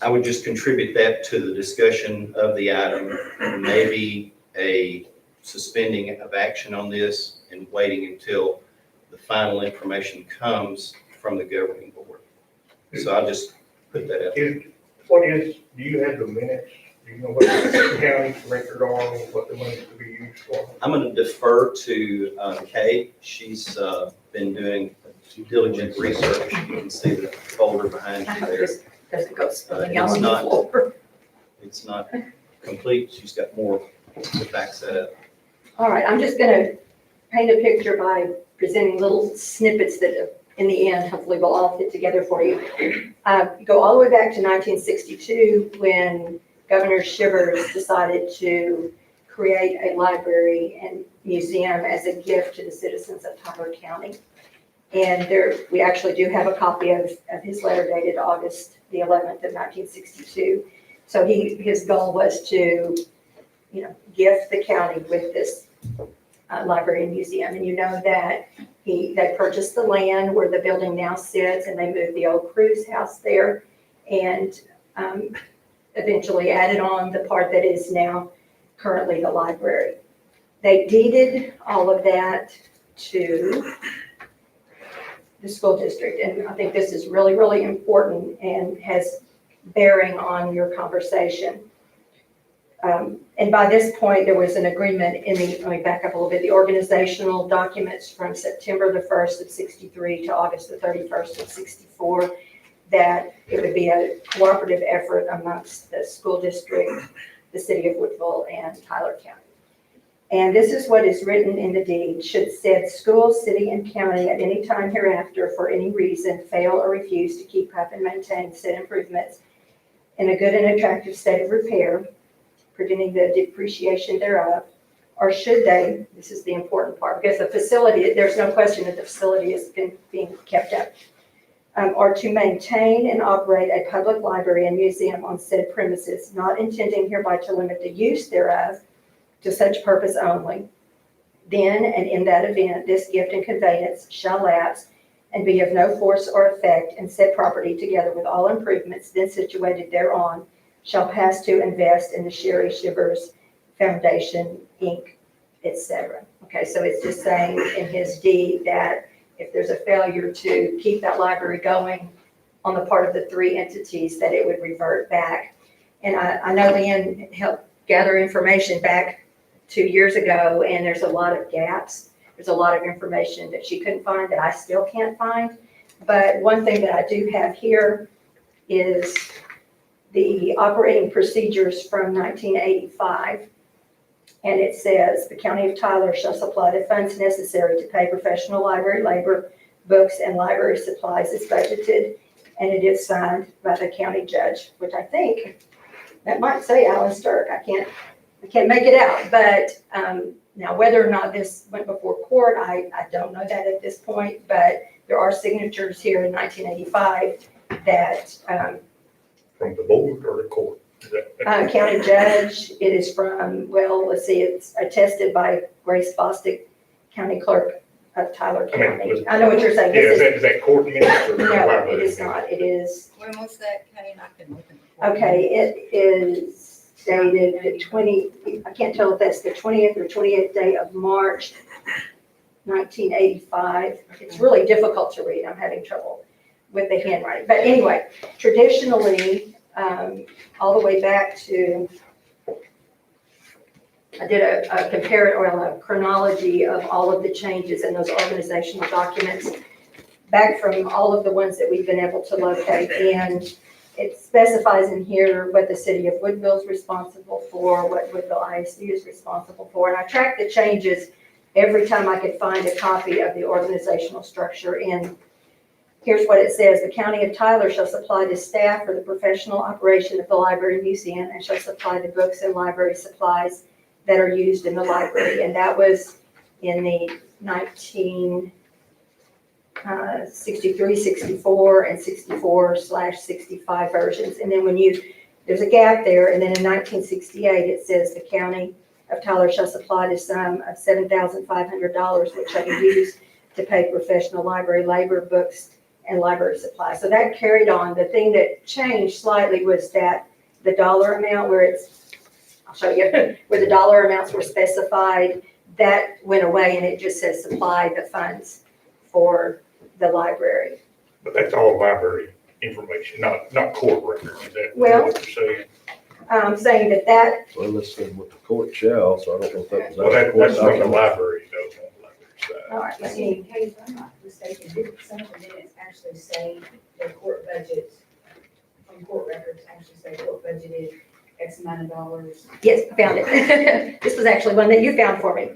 I would just contribute that to the discussion of the item, maybe a suspending of action on this and waiting until the final information comes from the governing board. So I'll just put that out. Do you have the minutes? Do you know what the county's record are and what the money to be used for? I'm going to defer to Kay. She's been doing due diligent research. You can see the folder behind you there. Doesn't go spilling It's out on the not- floor. It's not complete. She's got more to back that up. All right, I'm just gonna paint a picture by presenting little snippets that in the end, hopefully will all fit together for you. Go all the way back to 1962 when Governor Shivers decided to create a library and museum as a gift to the citizens of Tyler County. And we actually do have a copy of his letter dated August the 11th of 1962. So his goal was to, gift the county with this library and museum. And you know that they purchased the land where the building now sits, and they moved the old Cruz house there, and eventually added on the part that is now currently the library. They deeded all of that to the school district, and I think this is really, really important and has bearing on your conversation. And by this point, there was an agreement let me back up a little bit, the organizational documents from September the 1st of 63 to August the 31st of 64, that it would be a cooperative effort amongst the school district, the city of Woodville, and Tyler County. And this is what is written in the deed. Should said school, city, and county at any time hereafter, for any reason, fail or refuse to keep up and maintain said improvements in a good and attractive state of repair, preventing the depreciation thereof, or should they, this is the important part, because the facility, there's no question that the facility is being kept up, or to maintain and operate a public library and museum on said premises, not intending hereby to limit the use thereof to such purpose only, then and in that event, this gift and conveyance shall lapse and be of no force or effect, and said property, together with all improvements then situated thereon, shall pass to invest in the Sherry Shivers Foundation, Inc., etc. Okay, so it's just saying in his deed that if there's a failure to keep that library going on the part of the three entities, that it would revert back. And I know Leanne helped gather information back 2 years ago, and there's a lot of gaps. There's a lot of information that she couldn't find that I still can't find. But one thing that I do have here is the operating procedures from 1985. And it says, the county of Tyler shall supply the funds necessary to pay professional library labor, books, and library supplies as budgeted. And it is signed by the county judge, which I think, that might say Alan Sturck. I can't make it out. But now whether or not this went before court, I don't know that at this point. But there are signatures here in 1985 that From the board or the court? Is that- county judge, it is from, well, let's see, it's attested by Grace Bostic, county clerk of Tyler I mean, County. I know what you're saying. Yeah, This is that court minutes or No, library? it is not. It is, When was that, Kane? I can look in the. okay, it is dated the 20, I can't tell if that's the 20th or 28th day of March, 1985. It's really difficult to read. I'm having trouble with the handwriting. But anyway, traditionally, all the way back to, I did a chronology of all of the changes in those organizational documents, back from all of the ones that we've been able to locate. And it specifies in here what the city of Woodville is responsible for, what Woodville ISD is responsible for. And I tracked the changes every time I could find a copy of the organizational structure. And here's what it says. The county of Tyler shall supply the staff for the professional operation of the library museum and shall supply the books and library supplies that are used in the library. And that was in the 1963, 64, and 64/65 versions. And then there's a gap there. And then in 1968, it says the county of Tyler shall supply the sum of $7,500, which shall be used to pay professional library labor, books, and library supplies. So that carried on. The thing that changed slightly was that the dollar amount I'll show you, where the dollar amounts were specified, that went away and it just says supply the funds for the library. But that's all library information, not court records, is that Well- what you're saying? Saying that, Well, let's see what the court shall, so I don't know if that was. Well, that's from the library, though, on the library side. all right, let's In see. case I'm not mistaken, didn't some of the minutes actually say the court budget, from court records actually say court budgeted X amount of dollars? Yes, I found it. This was actually one that you found for me.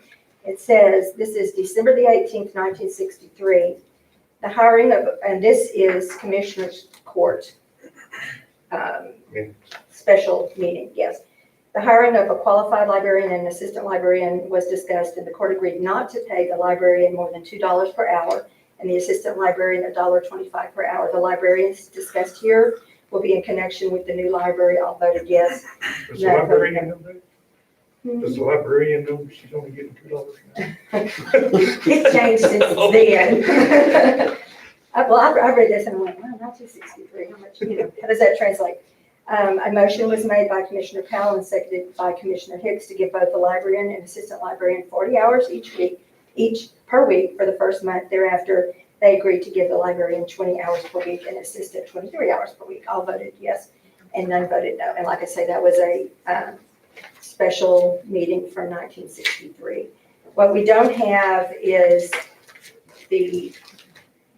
It says, this is December the 18th, 1963. The hiring of, and this is Commissioner's Court, special meeting, yes. The hiring of a qualified librarian and assistant librarian was discussed, and the court agreed not to pay the librarian more than $2 per hour, and the assistant librarian $1.25 per hour. The librarians discussed here will be in connection with the new library. All voted yes. Does the librarian know that? Does the librarian know she's only getting $2 an hour? It's changed since then. Well, I read this and I went, wow, 1963, how much, how does that translate? A motion was made by Commissioner Powell and seconded by Commissioner Hicks to give both the librarian and assistant librarian 40 hours each per week for the first month. Thereafter, they agreed to give the librarian 20 hours per week and assistant 23 hours per week. All voted yes and none voted no. And like I say, that was a special meeting from 1963. What we don't have is the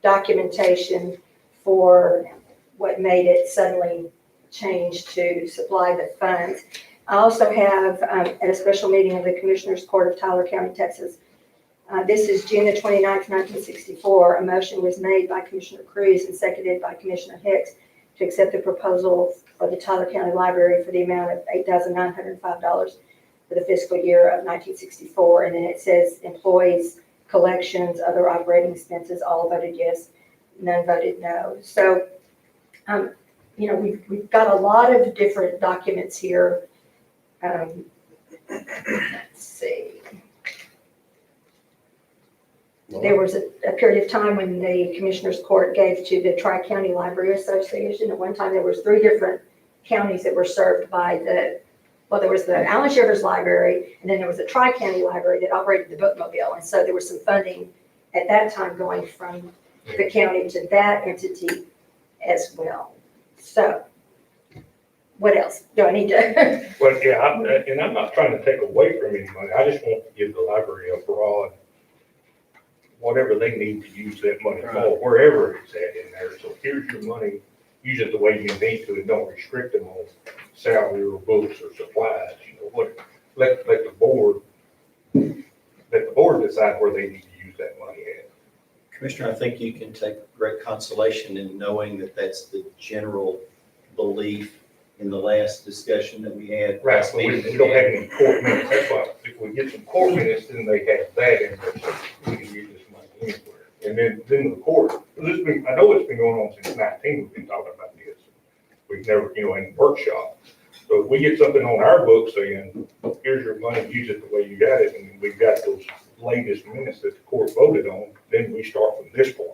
documentation for what made it suddenly change to supply the funds. I also have, at a special meeting of the Commissioners Court of Tyler County, Texas, this is June the 29th, 1964, a motion was made by Commissioner Cruz and seconded by Commissioner Hicks to accept the proposal for the Tyler County Library for the amount of $8,905 for the fiscal year of 1964. And then it says employees, collections, other operating expenses, all voted yes, none voted no. So, we've got a lot of different documents here. Let's see. There was a period of time when the Commissioners Court gave to the Tri-County Library Association. At one time, there was 3 different counties that were served by there was the Allen Shivers Library, and then there was a Tri-County Library that operated the bookmobile. And so there was some funding at that time going from the county to that entity as well. So what else do I need to? Well, yeah, and I'm not trying to take away from anybody. I just want to give the library a broad whatever they need to use that money for, wherever it's at in there. So here's your money, use it the way you need to, and don't restrict them on salary or books or supplies, let the board decide where they need to use that money at. Commissioner, I think you can take great consolation in knowing that that's the general belief in the last discussion that we had. Right, so we don't have any court minutes, that's why, if we get some court minutes, then they have that in there, so we can use this money anywhere. And then the court, I know it's been going on since 19, we've been talking about this. We've never, in workshop. So if we get something on our books saying, here's your money, use it the way you got it, and we've got those latest minutes that the court voted on, then we start from this point,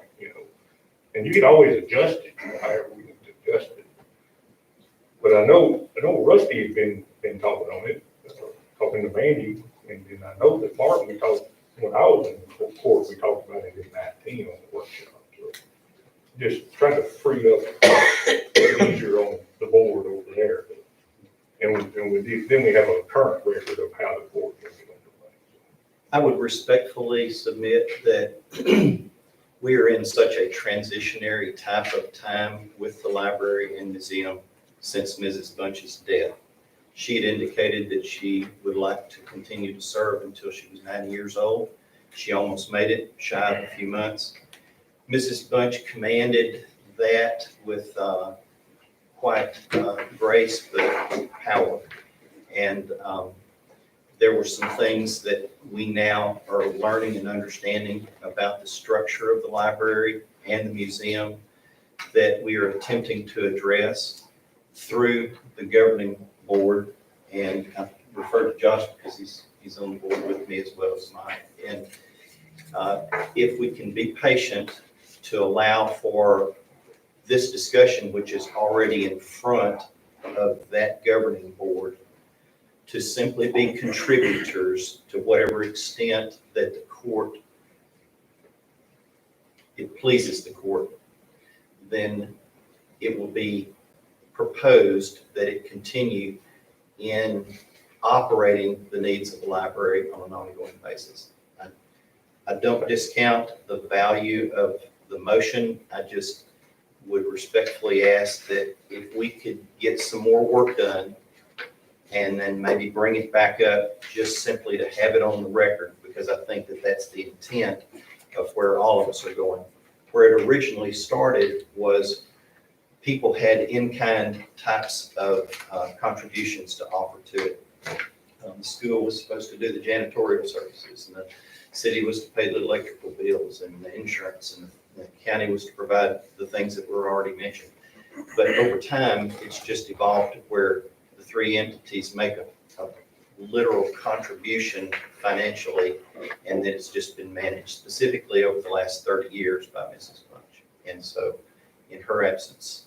And you can always adjust it, however we need to adjust it. But I know Rusty has been talking on it, talking to Mandy, and then I know that Martin, when I was in court, we talked about it in 19 on the workshop. So just trying to free up easier on the board over there. And then we have a current record of how the court can get underway. I would respectfully submit that we are in such a transitionary type of time with the library and museum since Mrs. Bunch's death. She had indicated that she would like to continue to serve until she was 90 years old. She almost made it, shy of a few months. Mrs. Bunch commanded that with quite grace, but power. And there were some things that we now are learning and understanding about the structure of the library and the museum that we are attempting to address through the governing board. And I refer to Josh because he's on the board with me as well as Mike. And if we can be patient to allow for this discussion, which is already in front of that governing board, to simply be contributors to whatever extent that the court, it pleases the court, then it will be proposed that it continue in operating the needs of the library on an ongoing basis. I don't discount the value of the motion. I just would respectfully ask that if we could get some more work done and then maybe bring it back up just simply to have it on the record, because I think that that's the intent of where all of us are going. Where it originally started was people had in-kind types of contributions to offer to it. The school was supposed to do the janitorial services, and the city was to pay the electrical bills and the insurance, and the county was to provide the things that were already mentioned. But over time, it's just evolved to where the three entities make a literal contribution financially, and then it's just been managed specifically over the last 30 years by Mrs. Bunch. And so in her absence,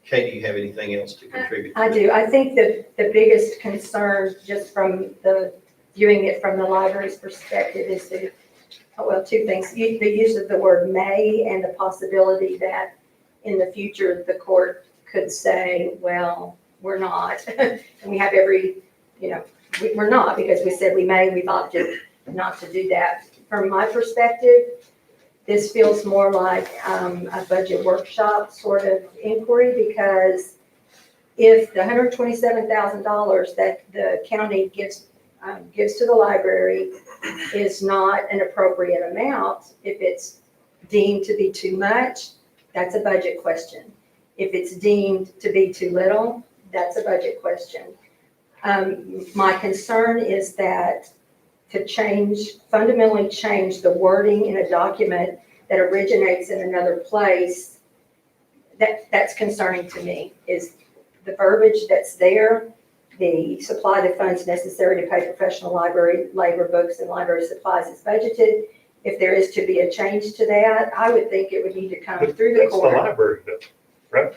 Kay, do you have anything else to contribute? I do. I think that the biggest concern, just from viewing it from the library's perspective, is two things. The use of the word may and the possibility that in the future the court could say, well, we're not. And we have we're not, because we said we may, we've opted not to do that. From my perspective, this feels more like a budget workshop sort of inquiry, because if the $127,000 that the county gives to the library is not an appropriate amount, if it's deemed to be too much, that's a budget question. If it's deemed to be too little, that's a budget question. My concern is that to fundamentally change the wording in a document that originates in another place, that's concerning to me, is the verbiage that's there, the supply the funds necessary to pay professional library labor, books, and library supplies is budgeted. If there is to be a change to that, I would think it would need to come through the court. That's the library, though, right?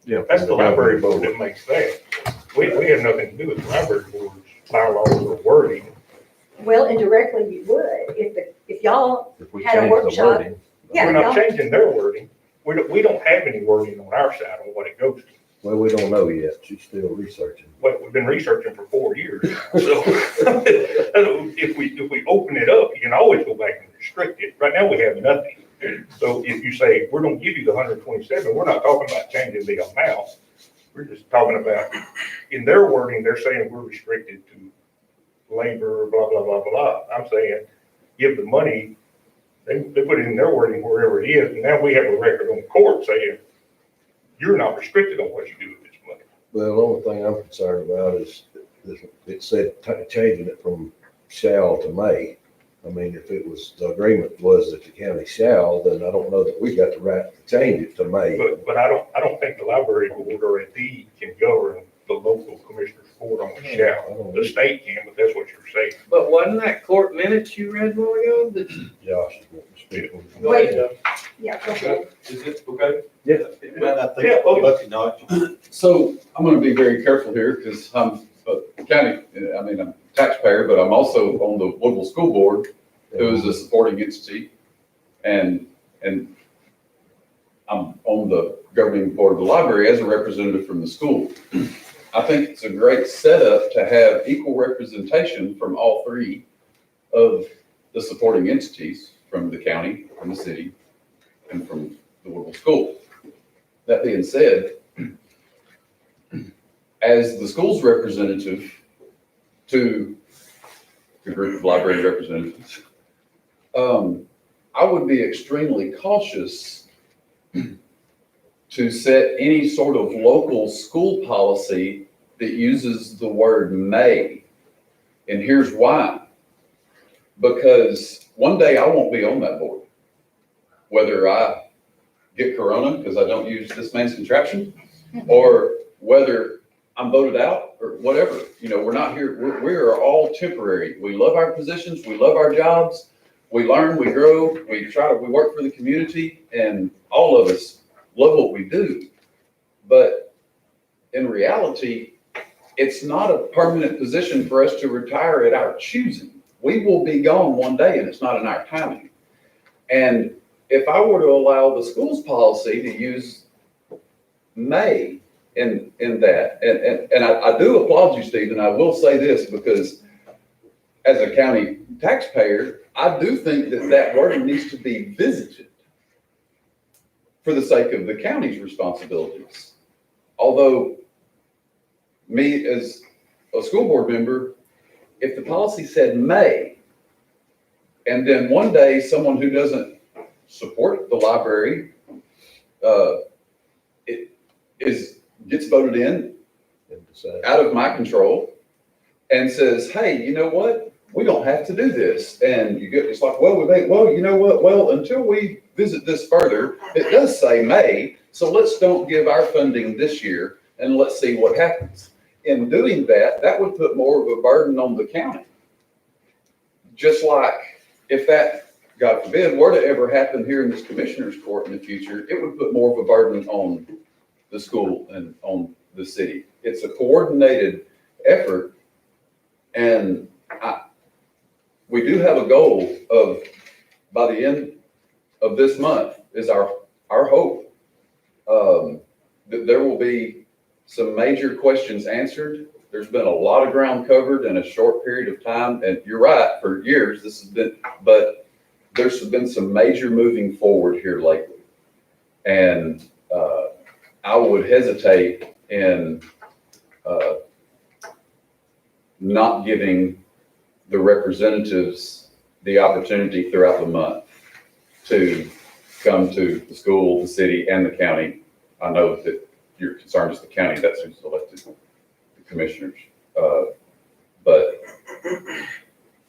Yeah. That's the library board that makes that. We have nothing to do with the library board's bylaws or wording. Well, indirectly you would, if y'all If we had a change the workshop. wording. Yeah, We're not y'all- changing their wording. We don't have any wording on our side on what it goes to. Well, we don't know yet. She's still researching. But we've been researching for 4 years. So if we open it up, you can always go back and restricted. Right now, we have nothing. So if you say, we're gonna give you the 127, we're not talking about changing the amount. We're just talking about, in their wording, they're saying we're restricted to labor, blah, blah, blah, blah. I'm saying, give the money, they put it in their wording wherever it is, and now we have a record on the court saying, you're not restricted on what you do with this money. Well, the only thing I'm concerned about is it said changing it from shall to may. I mean, if it was, the agreement was that the county shall, then I don't know that we got the right to change it to may. But I don't think the library board or a deed can govern the local commissioner's court on the shall. The state can, but that's what you're saying. But wasn't that court minutes you read a while ago? that- Josh is wanting to speak on it. Go ahead, Joe. Yeah, go ahead. Is it okay? Yeah. Man, I think, Yeah, okay. Bucky, no, So I'm gonna be very careful here because I'm a county, I'm a taxpayer, but I'm also on the Woodville School Board, who is a supporting entity. And I'm on the governing board of the library as a representative from the school. I think it's a great setup to have equal representation from all three of the supporting entities, from the county, from the city, and from the Woodville School. That being said, as the school's representative to the group of library representatives, I would be extremely cautious to set any sort of local school policy that uses the word may. And here's why. Because one day I won't be on that board. Whether I get corona because I don't use this man's contraption, or whether I'm voted out or whatever. You know, we're not here, we are all temporary. We love our positions, we love our jobs, we learn, we grow, we work for the community, and all of us love what we do. But in reality, it's not a permanent position for us to retire at our choosing. We will be gone one day, and it's not in our timing. And if I were to allow the school's policy to use may in that, and I do applaud you, Stephen, I will say this, because as a county taxpayer, I do think that wording needs to be visited for the sake of the county's responsibilities. Although me as a school board member, if the policy said may, and then one day someone who doesn't support the library gets voted in out of my control and says, hey, you know what? We don't have to do this. And it's like, well, you know what? Well, until we visit this further, it does say may, so let's don't give our funding this year and let's see what happens. In doing that, that would put more of a burden on the county. Just like if that, God forbid, were to ever happen here in this commissioner's court in the future, it would put more of a burden on the school and on the city. It's a coordinated effort, and we do have a goal of, by the end of this month, is our hope, that there will be some major questions answered. There's been a lot of ground covered in a short period of time, and you're right, for years this has been, but there's been some major moving forward here lately. And I would hesitate in not giving the representatives the opportunity throughout the month to come to the school, the city, and the county. I know that your concern is the county, that's who's elected the commissioners. But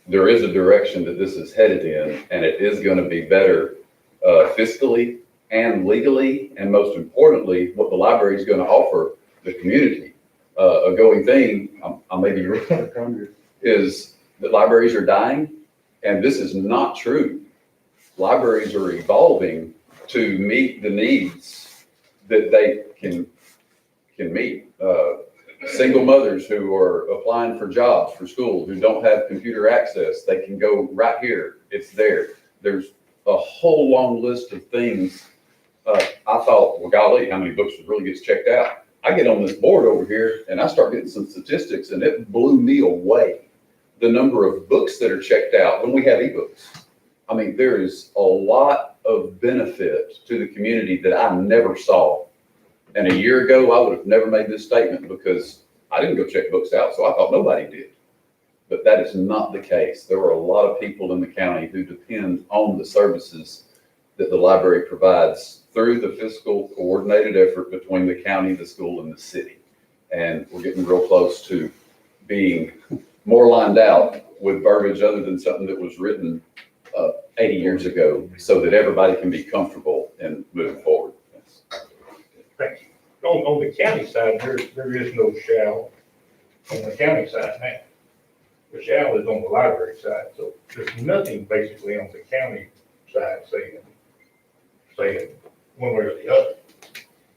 there is a direction that this is headed in, and it is going to be better fiscally and legally, and most importantly, what the library is going to offer the community. A going thing, I may be wrong, is that libraries are dying, and this is not true. Libraries are evolving to meet the needs that they can meet. Single mothers who are applying for jobs for school, who don't have computer access, they can go right here. It's there. There's a whole long list of things. I thought, well, golly, how many books really gets checked out? I get on this board over here and I start getting some statistics, and it blew me away. The number of books that are checked out when we have ebooks. I mean, there is a lot of benefit to the community that I never saw. And a year ago, I would have never made this statement because I didn't go check books out, so I thought nobody did. But that is not the case. There are a lot of people in the county who depend on the services that the library provides through the fiscal coordinated effort between the county, the school, and the city. And we're getting real close to being more lined out with verbiage other than something that was written 80 years ago, so that everybody can be comfortable in moving forward. Thank you. On the county side, there is no shall on the county side now. The shall is on the library side, so there's nothing basically on the county side saying one way or the other.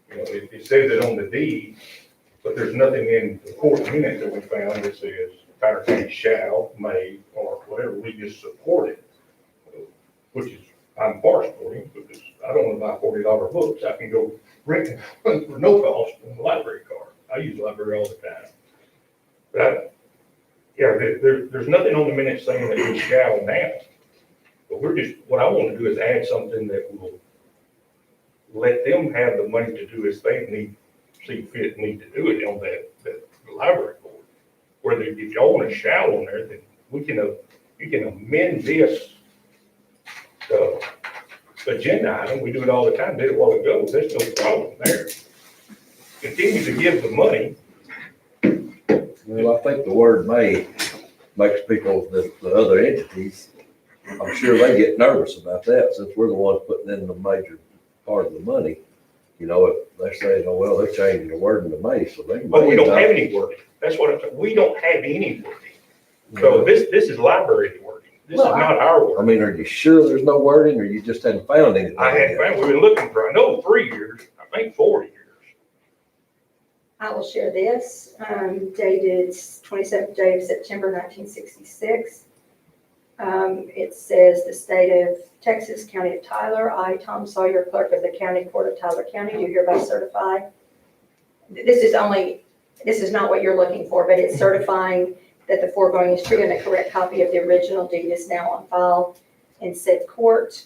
You know, it says it on the deed, but there's nothing in the court minute that we found that says Tyler County shall, may, or whatever. We just support it, which is, I'm for supporting, because I don't want to buy $40 books. I can go rent them for no cost on the library card. I use the library all the time. But there's nothing on the minute saying that we shall now. But what I want to do is add something that will let them have the money to do as they see fit to do it on that library board. Whether if y'all want a shall on there, then you can amend this agenda item. We do it all the time, did it a while ago. There's no problem there. Continue to give the money. Well, I think the word may makes people, the other entities, I'm sure they get nervous about that since we're the ones putting in the major part of the money. You know, if they're saying, oh, well, they're changing the wording to may, so they. But we don't have any wording. That's what I'm saying. We don't have any wording. So this is library wording. This is not our wording. I mean, are you sure there's no wording or you just hadn't found anything? I hadn't found, we've been looking for, I know 3 years, I think 4 years. I will share this, dated 27th day of September 1966. It says, the state of Texas, county of Tyler, I, Tom Sawyer, clerk of the county court of Tyler County, do hereby certify. This is not what you're looking for, but it's certifying that the foregoing is true and a correct copy of the original deed is now on file in said court,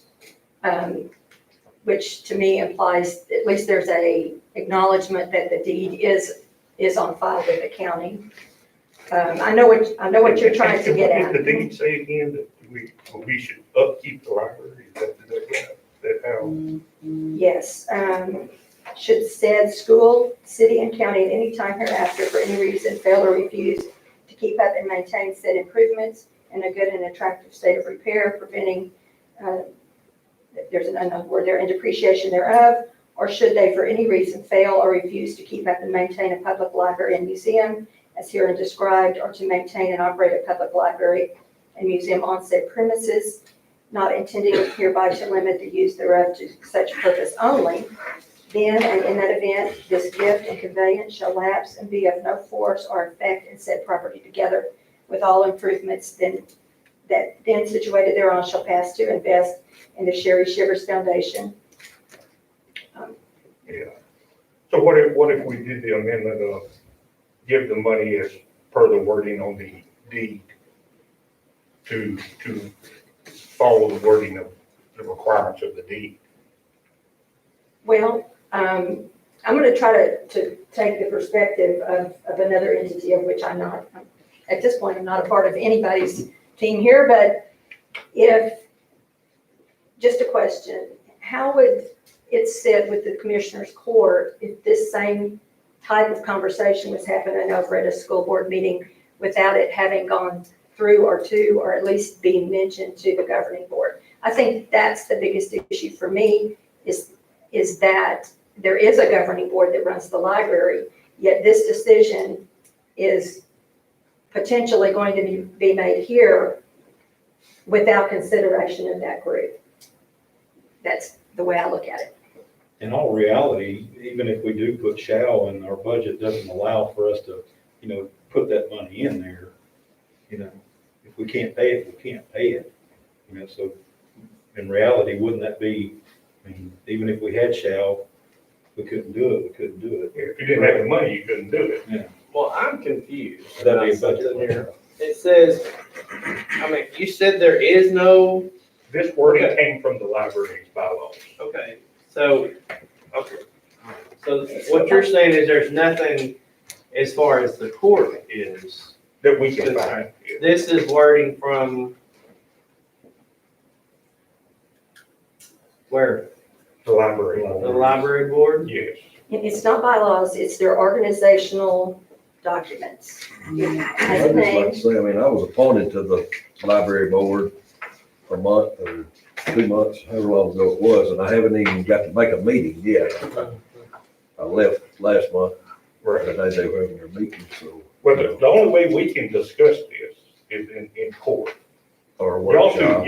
which to me implies at least there's a acknowledgement that the deed is on file with the county. I know what you're trying to get at. Did the deed say again that we should upkeep the library? Is that how? Yes, should said school, city, and county at any time hereafter for any reason fail or refuse to keep up and maintain said improvements in a good and attractive state of repair, preventing, there's an unknown word there, and depreciation thereof, or should they for any reason fail or refuse to keep up and maintain a public library and museum as herein described, or to maintain and operate a public library and museum on said premises, not intending hereby to limit the use thereof to such purpose only, then and in that event, this gift and conveyance shall lapse and be of no force or effect in said property together with all improvements that then situated thereon shall pass to invest in the Sherry Shivers Foundation. Yeah. So what if we did the amendment of give the money as per the wording on the deed to follow the wording of the requirements of the deed? Well, I'm going to try to take the perspective of another entity of which I'm not, at this point, I'm not a part of anybody's team here, but just a question, how would it sit with the commissioner's court if this same type of conversation was happening over at a school board meeting without it having gone through or at least being mentioned to the governing board? I think that's the biggest issue for me is that there is a governing board that runs the library, yet this decision is potentially going to be made here without consideration of that group. That's the way I look at it. In all reality, even if we do put shall and our budget doesn't allow for us to, put that money in there, if we can't pay it, we can't pay it. So in reality, wouldn't that be, even if we had shall, we couldn't do it. If you didn't have the money, you couldn't do it. Yeah. Well, I'm confused. That'd be a about budget. something here. It says, you said there is no This wording came from the library's bylaws. Okay, so, okay. So what you're saying is there's nothing as far as the court is. That we can find. This is wording from where? The library. The library board? Yes. It's not bylaws, it's their organizational documents. It I'd has just a like name. to say, I mean, I was appointed to the library board a month or 2 months, however long ago it was, and I haven't even got to make a meeting yet. I left last month, Right. the day they were having their meeting, so, Well, the only way we can discuss this is in court. or a Y'all workshop.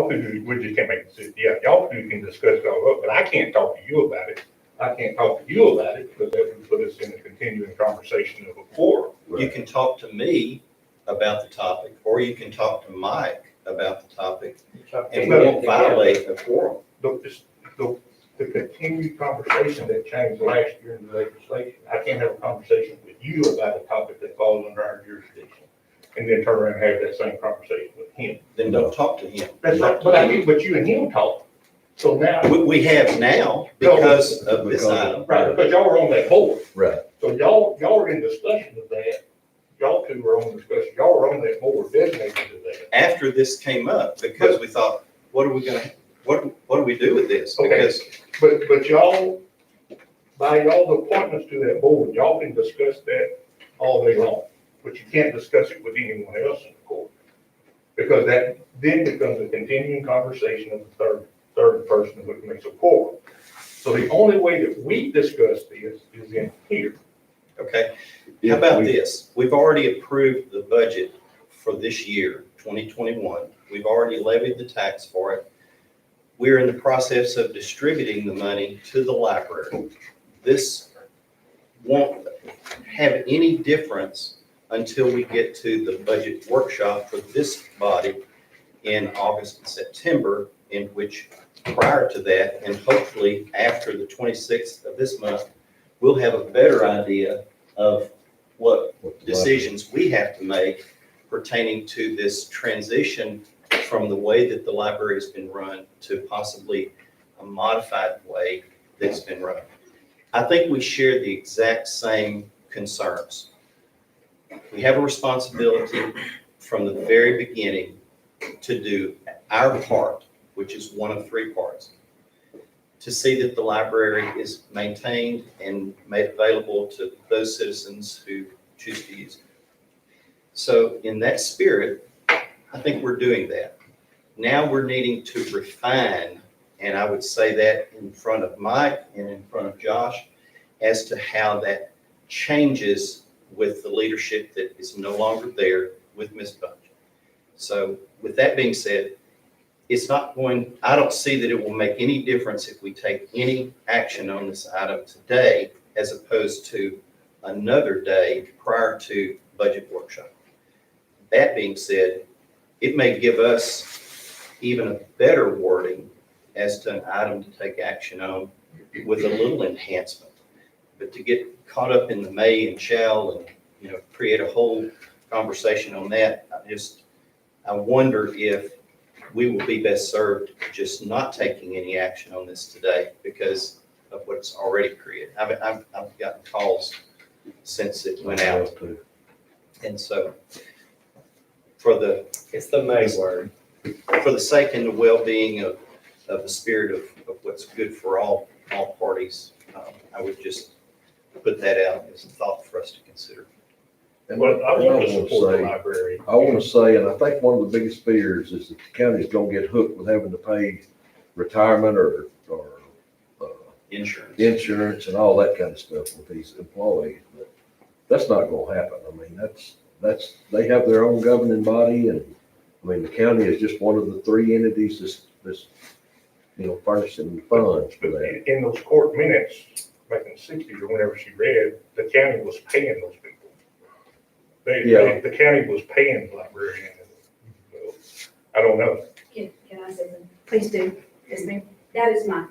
we just can't make a decision. Yeah, y'all two can discuss it all up, but I can't talk to you about it. I can't talk to you about it, because that would put us in a continuing conversation of a court. You can talk to me about the topic, or you can talk to Mike about the topic, and we won't violate the quorum. The continued conversation that changed last year in the legislation, I can't have a conversation with you about a topic that falls under our jurisdiction, and then turn around and have that same conversation with him. Then don't talk to him. That's right, but you and him talk. So now, We have now because of this item. right, because y'all are on that board. Right. So y'all are in discussion of that. Y'all two are on discussion. Y'all are on that board designated to that. After this came up, because we thought, what do we do with this? Okay. Because But y'all, by y'all's appointments to that board, y'all can discuss that all day long. But you can't discuss it with anyone else in the court. Because that then becomes a continuing conversation of the third person who makes a quorum. So the only way that we discuss this is in here. okay, how about this? We've already approved the budget for this year, 2021. We've already levied the tax for it. We're in the process of distributing the money to the library. This won't have any difference until we get to the budget workshop for this body in August and September, in which prior to that, and hopefully after the 26th of this month, we'll have a better idea of what decisions we have to make pertaining to this transition from the way that the library has been run to possibly a modified way that's been run. I think we share the exact same concerns. We have a responsibility from the very beginning to do our part, which is one of 3 parts, to see that the library is maintained and made available to those citizens who choose to use it. So in that spirit, I think we're doing that. Now we're needing to refine, and I would say that in front of Mike and in front of Josh, as to how that changes with the leadership that is no longer there with Ms. Bunch. So with that being said, I don't see that it will make any difference if we take any action on this item today as opposed to another day prior to budget workshop. That being said, it may give us even a better wording as to an item to take action on with a little enhancement. But to get caught up in the may and shall and, create a whole conversation on that, I wonder if we will be best served just not taking any action on this today because of what's already created. I've gotten calls since it went out. And so It's the May word. for the sake and the well-being of the spirit of what's good for all parties, I would just put that out as a thought for us to consider. Well, I want to support the library. I want to say, and I think one of the biggest fears is that the county's gonna get hooked with having to pay retirement or insurance and all that kind of stuff with these employees. But that's not gonna happen. I mean, they have their own governing body, and I mean, the county is just one of the 3 entities that's furnishing the funds for that. In those court minutes, back in the 60s or whenever she read, the county was paying those people. The county was paying the librarian. Well, I don't know. Can I say something? Please do. Yes, ma'am. That is mine.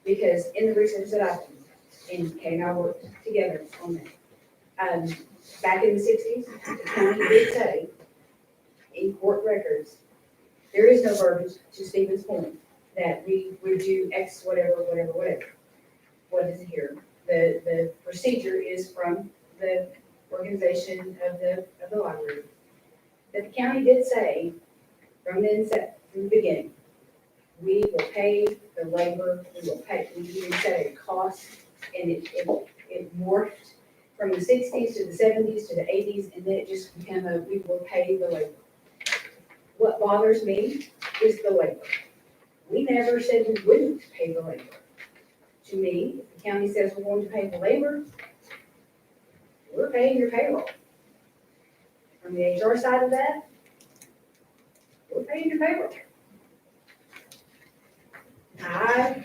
Because in the research that I've done, and Kay and I worked together on that, back in the 60s, the county did say in court records There is no verbiage, to Stephen's point, that we would do X, whatever. What is here? The procedure is from the organization of the library. That the county did say from the beginning, we will pay the labor, we even set a cost, and it morphed from the 60s to the 70s to the 80s, and then it just became we will pay the labor. What bothers me is the labor. We never said we wouldn't pay the labor. To me, if the county says we're going to pay the labor, we're paying your payroll. From the HR side of that, we're paying your payroll. I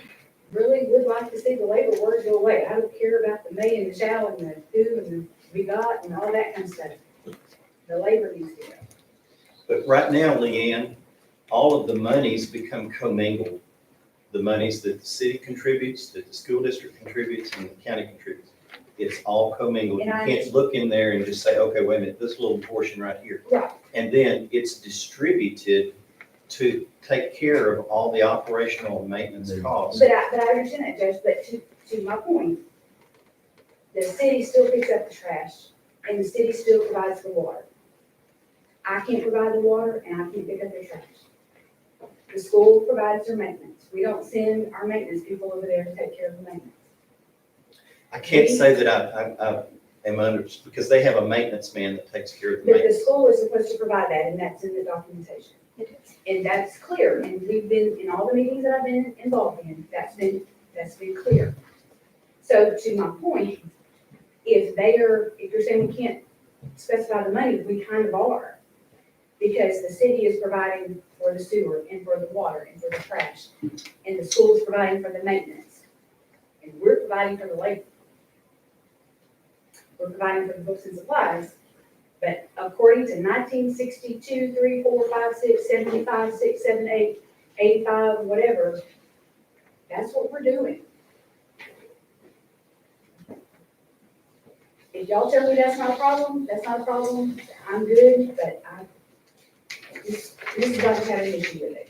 really would like to see the labor word go away. I don't care about the may and the shall and the do and the we got and all that kind of stuff. The labor needs to go. But right now, Leanne, all of the monies become commingled. The monies that the city contributes, that the school district contributes, and the county contributes. It's all commingled. You can't look in there and just say, okay, wait a minute, this little portion right here. Right. And then it's distributed to take care of all the operational and maintenance costs. But I understand that, Judge, but to my point, the city still picks up the trash and the city still provides the water. I can't provide the water and I can't pick up the trash. The school provides their maintenance. We don't send our maintenance people over there to take care of the maintenance. I can't say that I am under, because they have a maintenance man that takes care of the But the maintenance. school is supposed to provide that, and that's in the documentation. And that's clear, and we've been, in all the meetings that I've been involved in, that's been clear. So to my point, if you're saying we can't specify the money, we kind of are. Because the city is providing for the sewer and for the water and for the trash, and the school is providing for the maintenance. And we're providing for the labor. We're providing for the books and supplies, but according to 1962, 3, 4, 5, 6, 75, 6, 7, 8, 85, whatever, that's what we're doing. If y'all tell me that's not a problem, that's not a problem, I'm good, but Mrs. Bunch had an issue with it.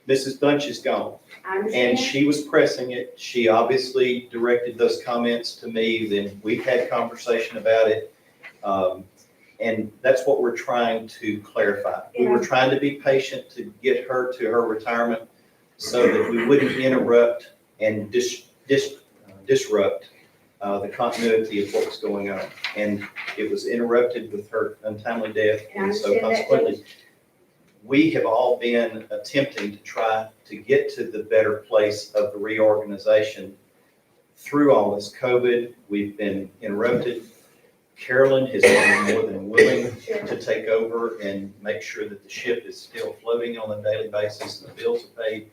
Mrs. Bunch is gone. I understand. And she was pressing it. She obviously directed those comments to me. Then we've had conversation about it. And that's what we're trying to clarify. We were trying to be patient to get her to her retirement so that we wouldn't interrupt and disrupt the continuity of what was going on. And it was interrupted with her untimely death. And so consequently, we have all been attempting to try to get to the better place of the reorganization. Through all this COVID, we've been interrupted. Carolyn has been more than willing to take over and make sure that the ship is still floating on a daily basis and the bills are paid.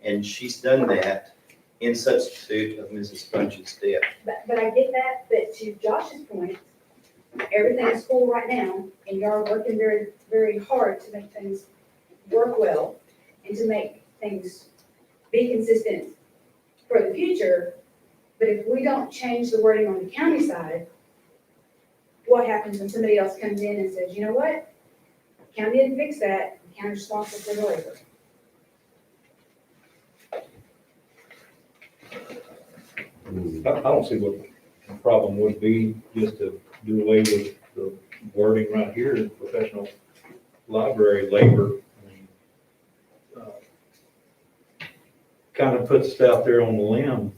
And she's done that in substitute of Mrs. Bunch's death. But I get that, but to Josh's point, everything is cool right now, and y'all are working very, very hard to make things work well and to make things be consistent for the future. But if we don't change the wording on the county side, what happens when somebody else comes in and says, you know what? County didn't fix that, the county's responsible for the labor. I don't see what the problem would be just to do away with the wording right here, in professional library labor. I mean, kind of puts it out there on the limb,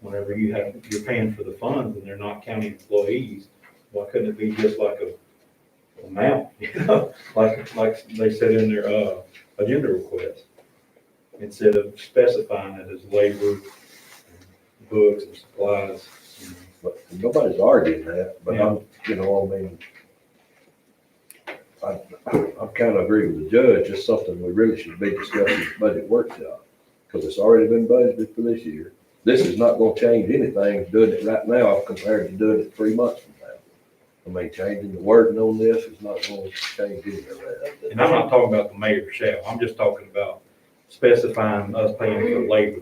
whenever you're paying for the funds and they're not county employees, why couldn't it be just like a amount, like they said in their agenda request, instead of specifying it as labor, books and supplies. But nobody's arguing that, but Yeah. I kind of agree with the judge. It's something we really should be discussing in the budget workshop, because it's already been budgeted for this year. This is not gonna change anything, doing it right now compared to doing it 3 months from now. I mean, changing the wording on this is not gonna change any of that. And I'm not talking about the mayor shall, I'm just talking about specifying us paying for labor.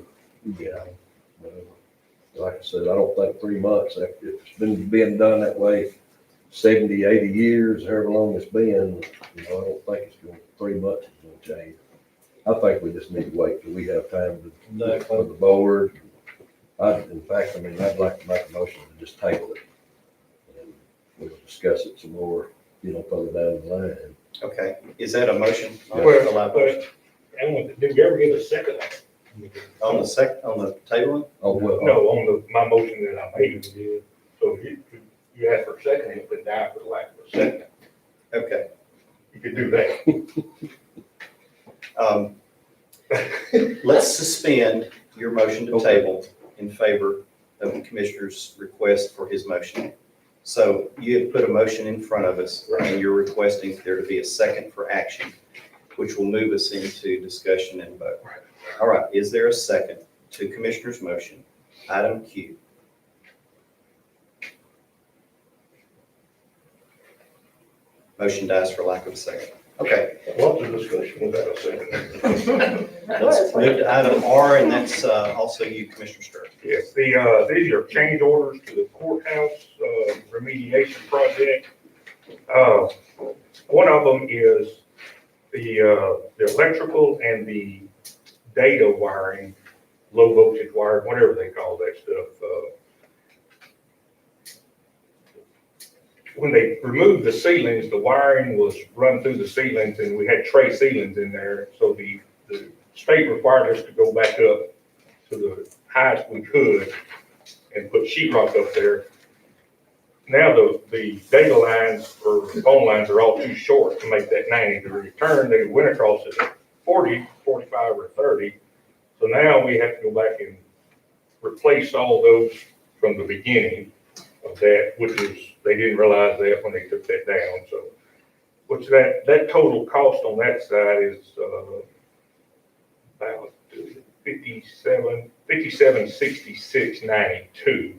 Yeah. Like I said, I don't think 3 months, if it's been being done that way 70, 80 years, however long it's been, I don't think it's going, 3 months is gonna change. I think we just need to wait till we have time to, for the board. In fact, I'd like to make a motion to just table it. And we'll discuss it some more, further down the line. Okay, is that a motion? Well, Allowed did you ever get a second? on the table? Oh, well. No, on my motion that I made. So if you ask for a second, it would die for the lack of a second. Okay. You could do that. Let's suspend your motion to table in favor of the commissioner's request for his motion. So you have put a motion in front of us, and you're requesting there to be a second for action, which will move us into discussion and vote. All right, is there a second to Commissioner's motion, item Q? Motion dies for lack of a second. Okay, Lots of discussion without a second. let's move to item R, and that's also you, Commissioner Sturr. Yes, these are change orders to the courthouse remediation project. One of them is the electrical and the data wiring, low voltage wire, whatever they call that stuff. When they removed the ceilings, the wiring was run through the ceilings, and we had tray ceilings in there. So the state required us to go back up to the highest we could and put sheetrock up there. Now the data lines or phone lines are all too short to make that 90-degree turn. They went across it at 40, 45, or 30. So now we have to go back and replace all those from the beginning of that, which is, they didn't realize that when they took that down. So, which that total cost on that side is about $5766.92.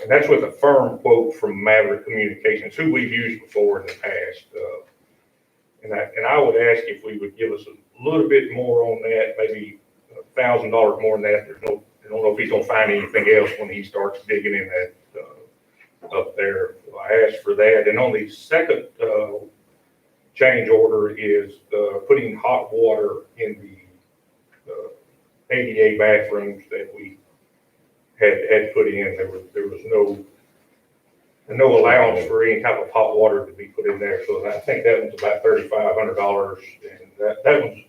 And that's with a firm quote from Maverick Communications, who we've used before in the past. And I would ask if we would give us a little bit more on that, maybe $1,000 more than that. I don't know if he's gonna find anything else when he starts digging in that up there. So I asked for that. And on the second change order is putting hot water in the ADA bathrooms that we had put in. There was no allowance for any type of hot water to be put in there. So I think that one's about $3,500, and that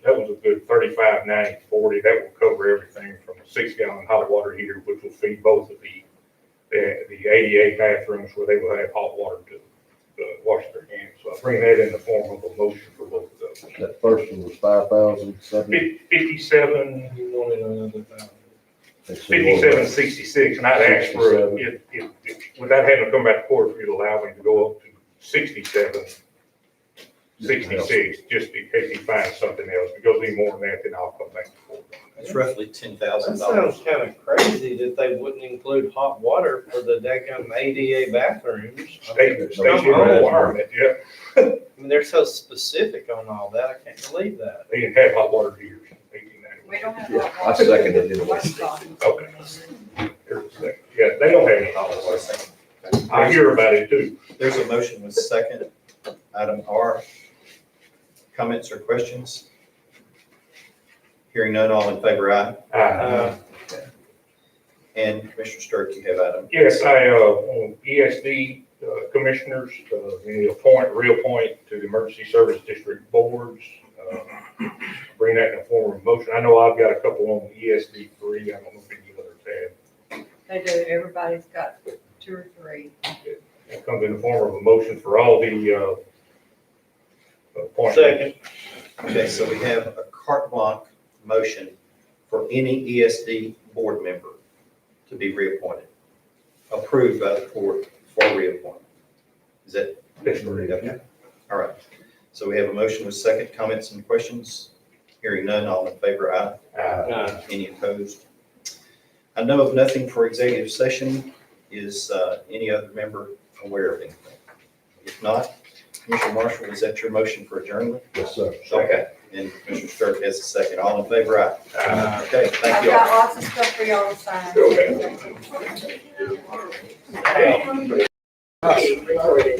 one's a good $35.90.40. That will cover everything from a 6-gallon hot water heater, which will feed both of the ADA bathrooms where they will have hot water to wash their hands. So I bring that in the form of a motion for both of those. That first one was 5,007. 57. You wanted another $1,000. 5766, and I'd ask for, without having to come back to court, if you'd allow me to go up to 6766, just in case he finds something else. If it goes any more than that, then I'll come back to court. It's roughly $10,000. That sounds kind of crazy that they wouldn't include hot water for the daggum ADA bathrooms. State Come on. requirement, yeah. I mean, they're so specific on all that. I can't believe that. They didn't have hot water heaters in 1891. We don't have. Yeah, I seconded it. Okay. Here's a second. Yeah, they don't have any hot water. I hear about it too. There's a motion with second, item R. Comments or questions? Hearing none, all in favor, aye. And Commissioner Sturk, you have item. Yes, on ESD commissioners, reappoint to the emergency service district boards. Bring that in the form of motion. I know I've got a couple on ESD 3. I don't know if any others have. They do, everybody's got 2 or 3. It comes in the form of a motion for all the appointments. Second. Okay, so we have a carte blanche motion for any ESD board member to be reappointed, approved by the court for reappointment. Is that? That's correct. Okay. All right. So we have a motion with second. Comments and questions? Hearing none, all in favor, aye. Any opposed? I know of nothing for executive session. Is any other member aware of anything? If not, Commissioner Marshall, is that your motion for adjournment? Yes, sir. Okay, and Commissioner Sturk has a second. All in favor, aye. Okay, thank I've you all. got lots of stuff for y'all to sign. Okay.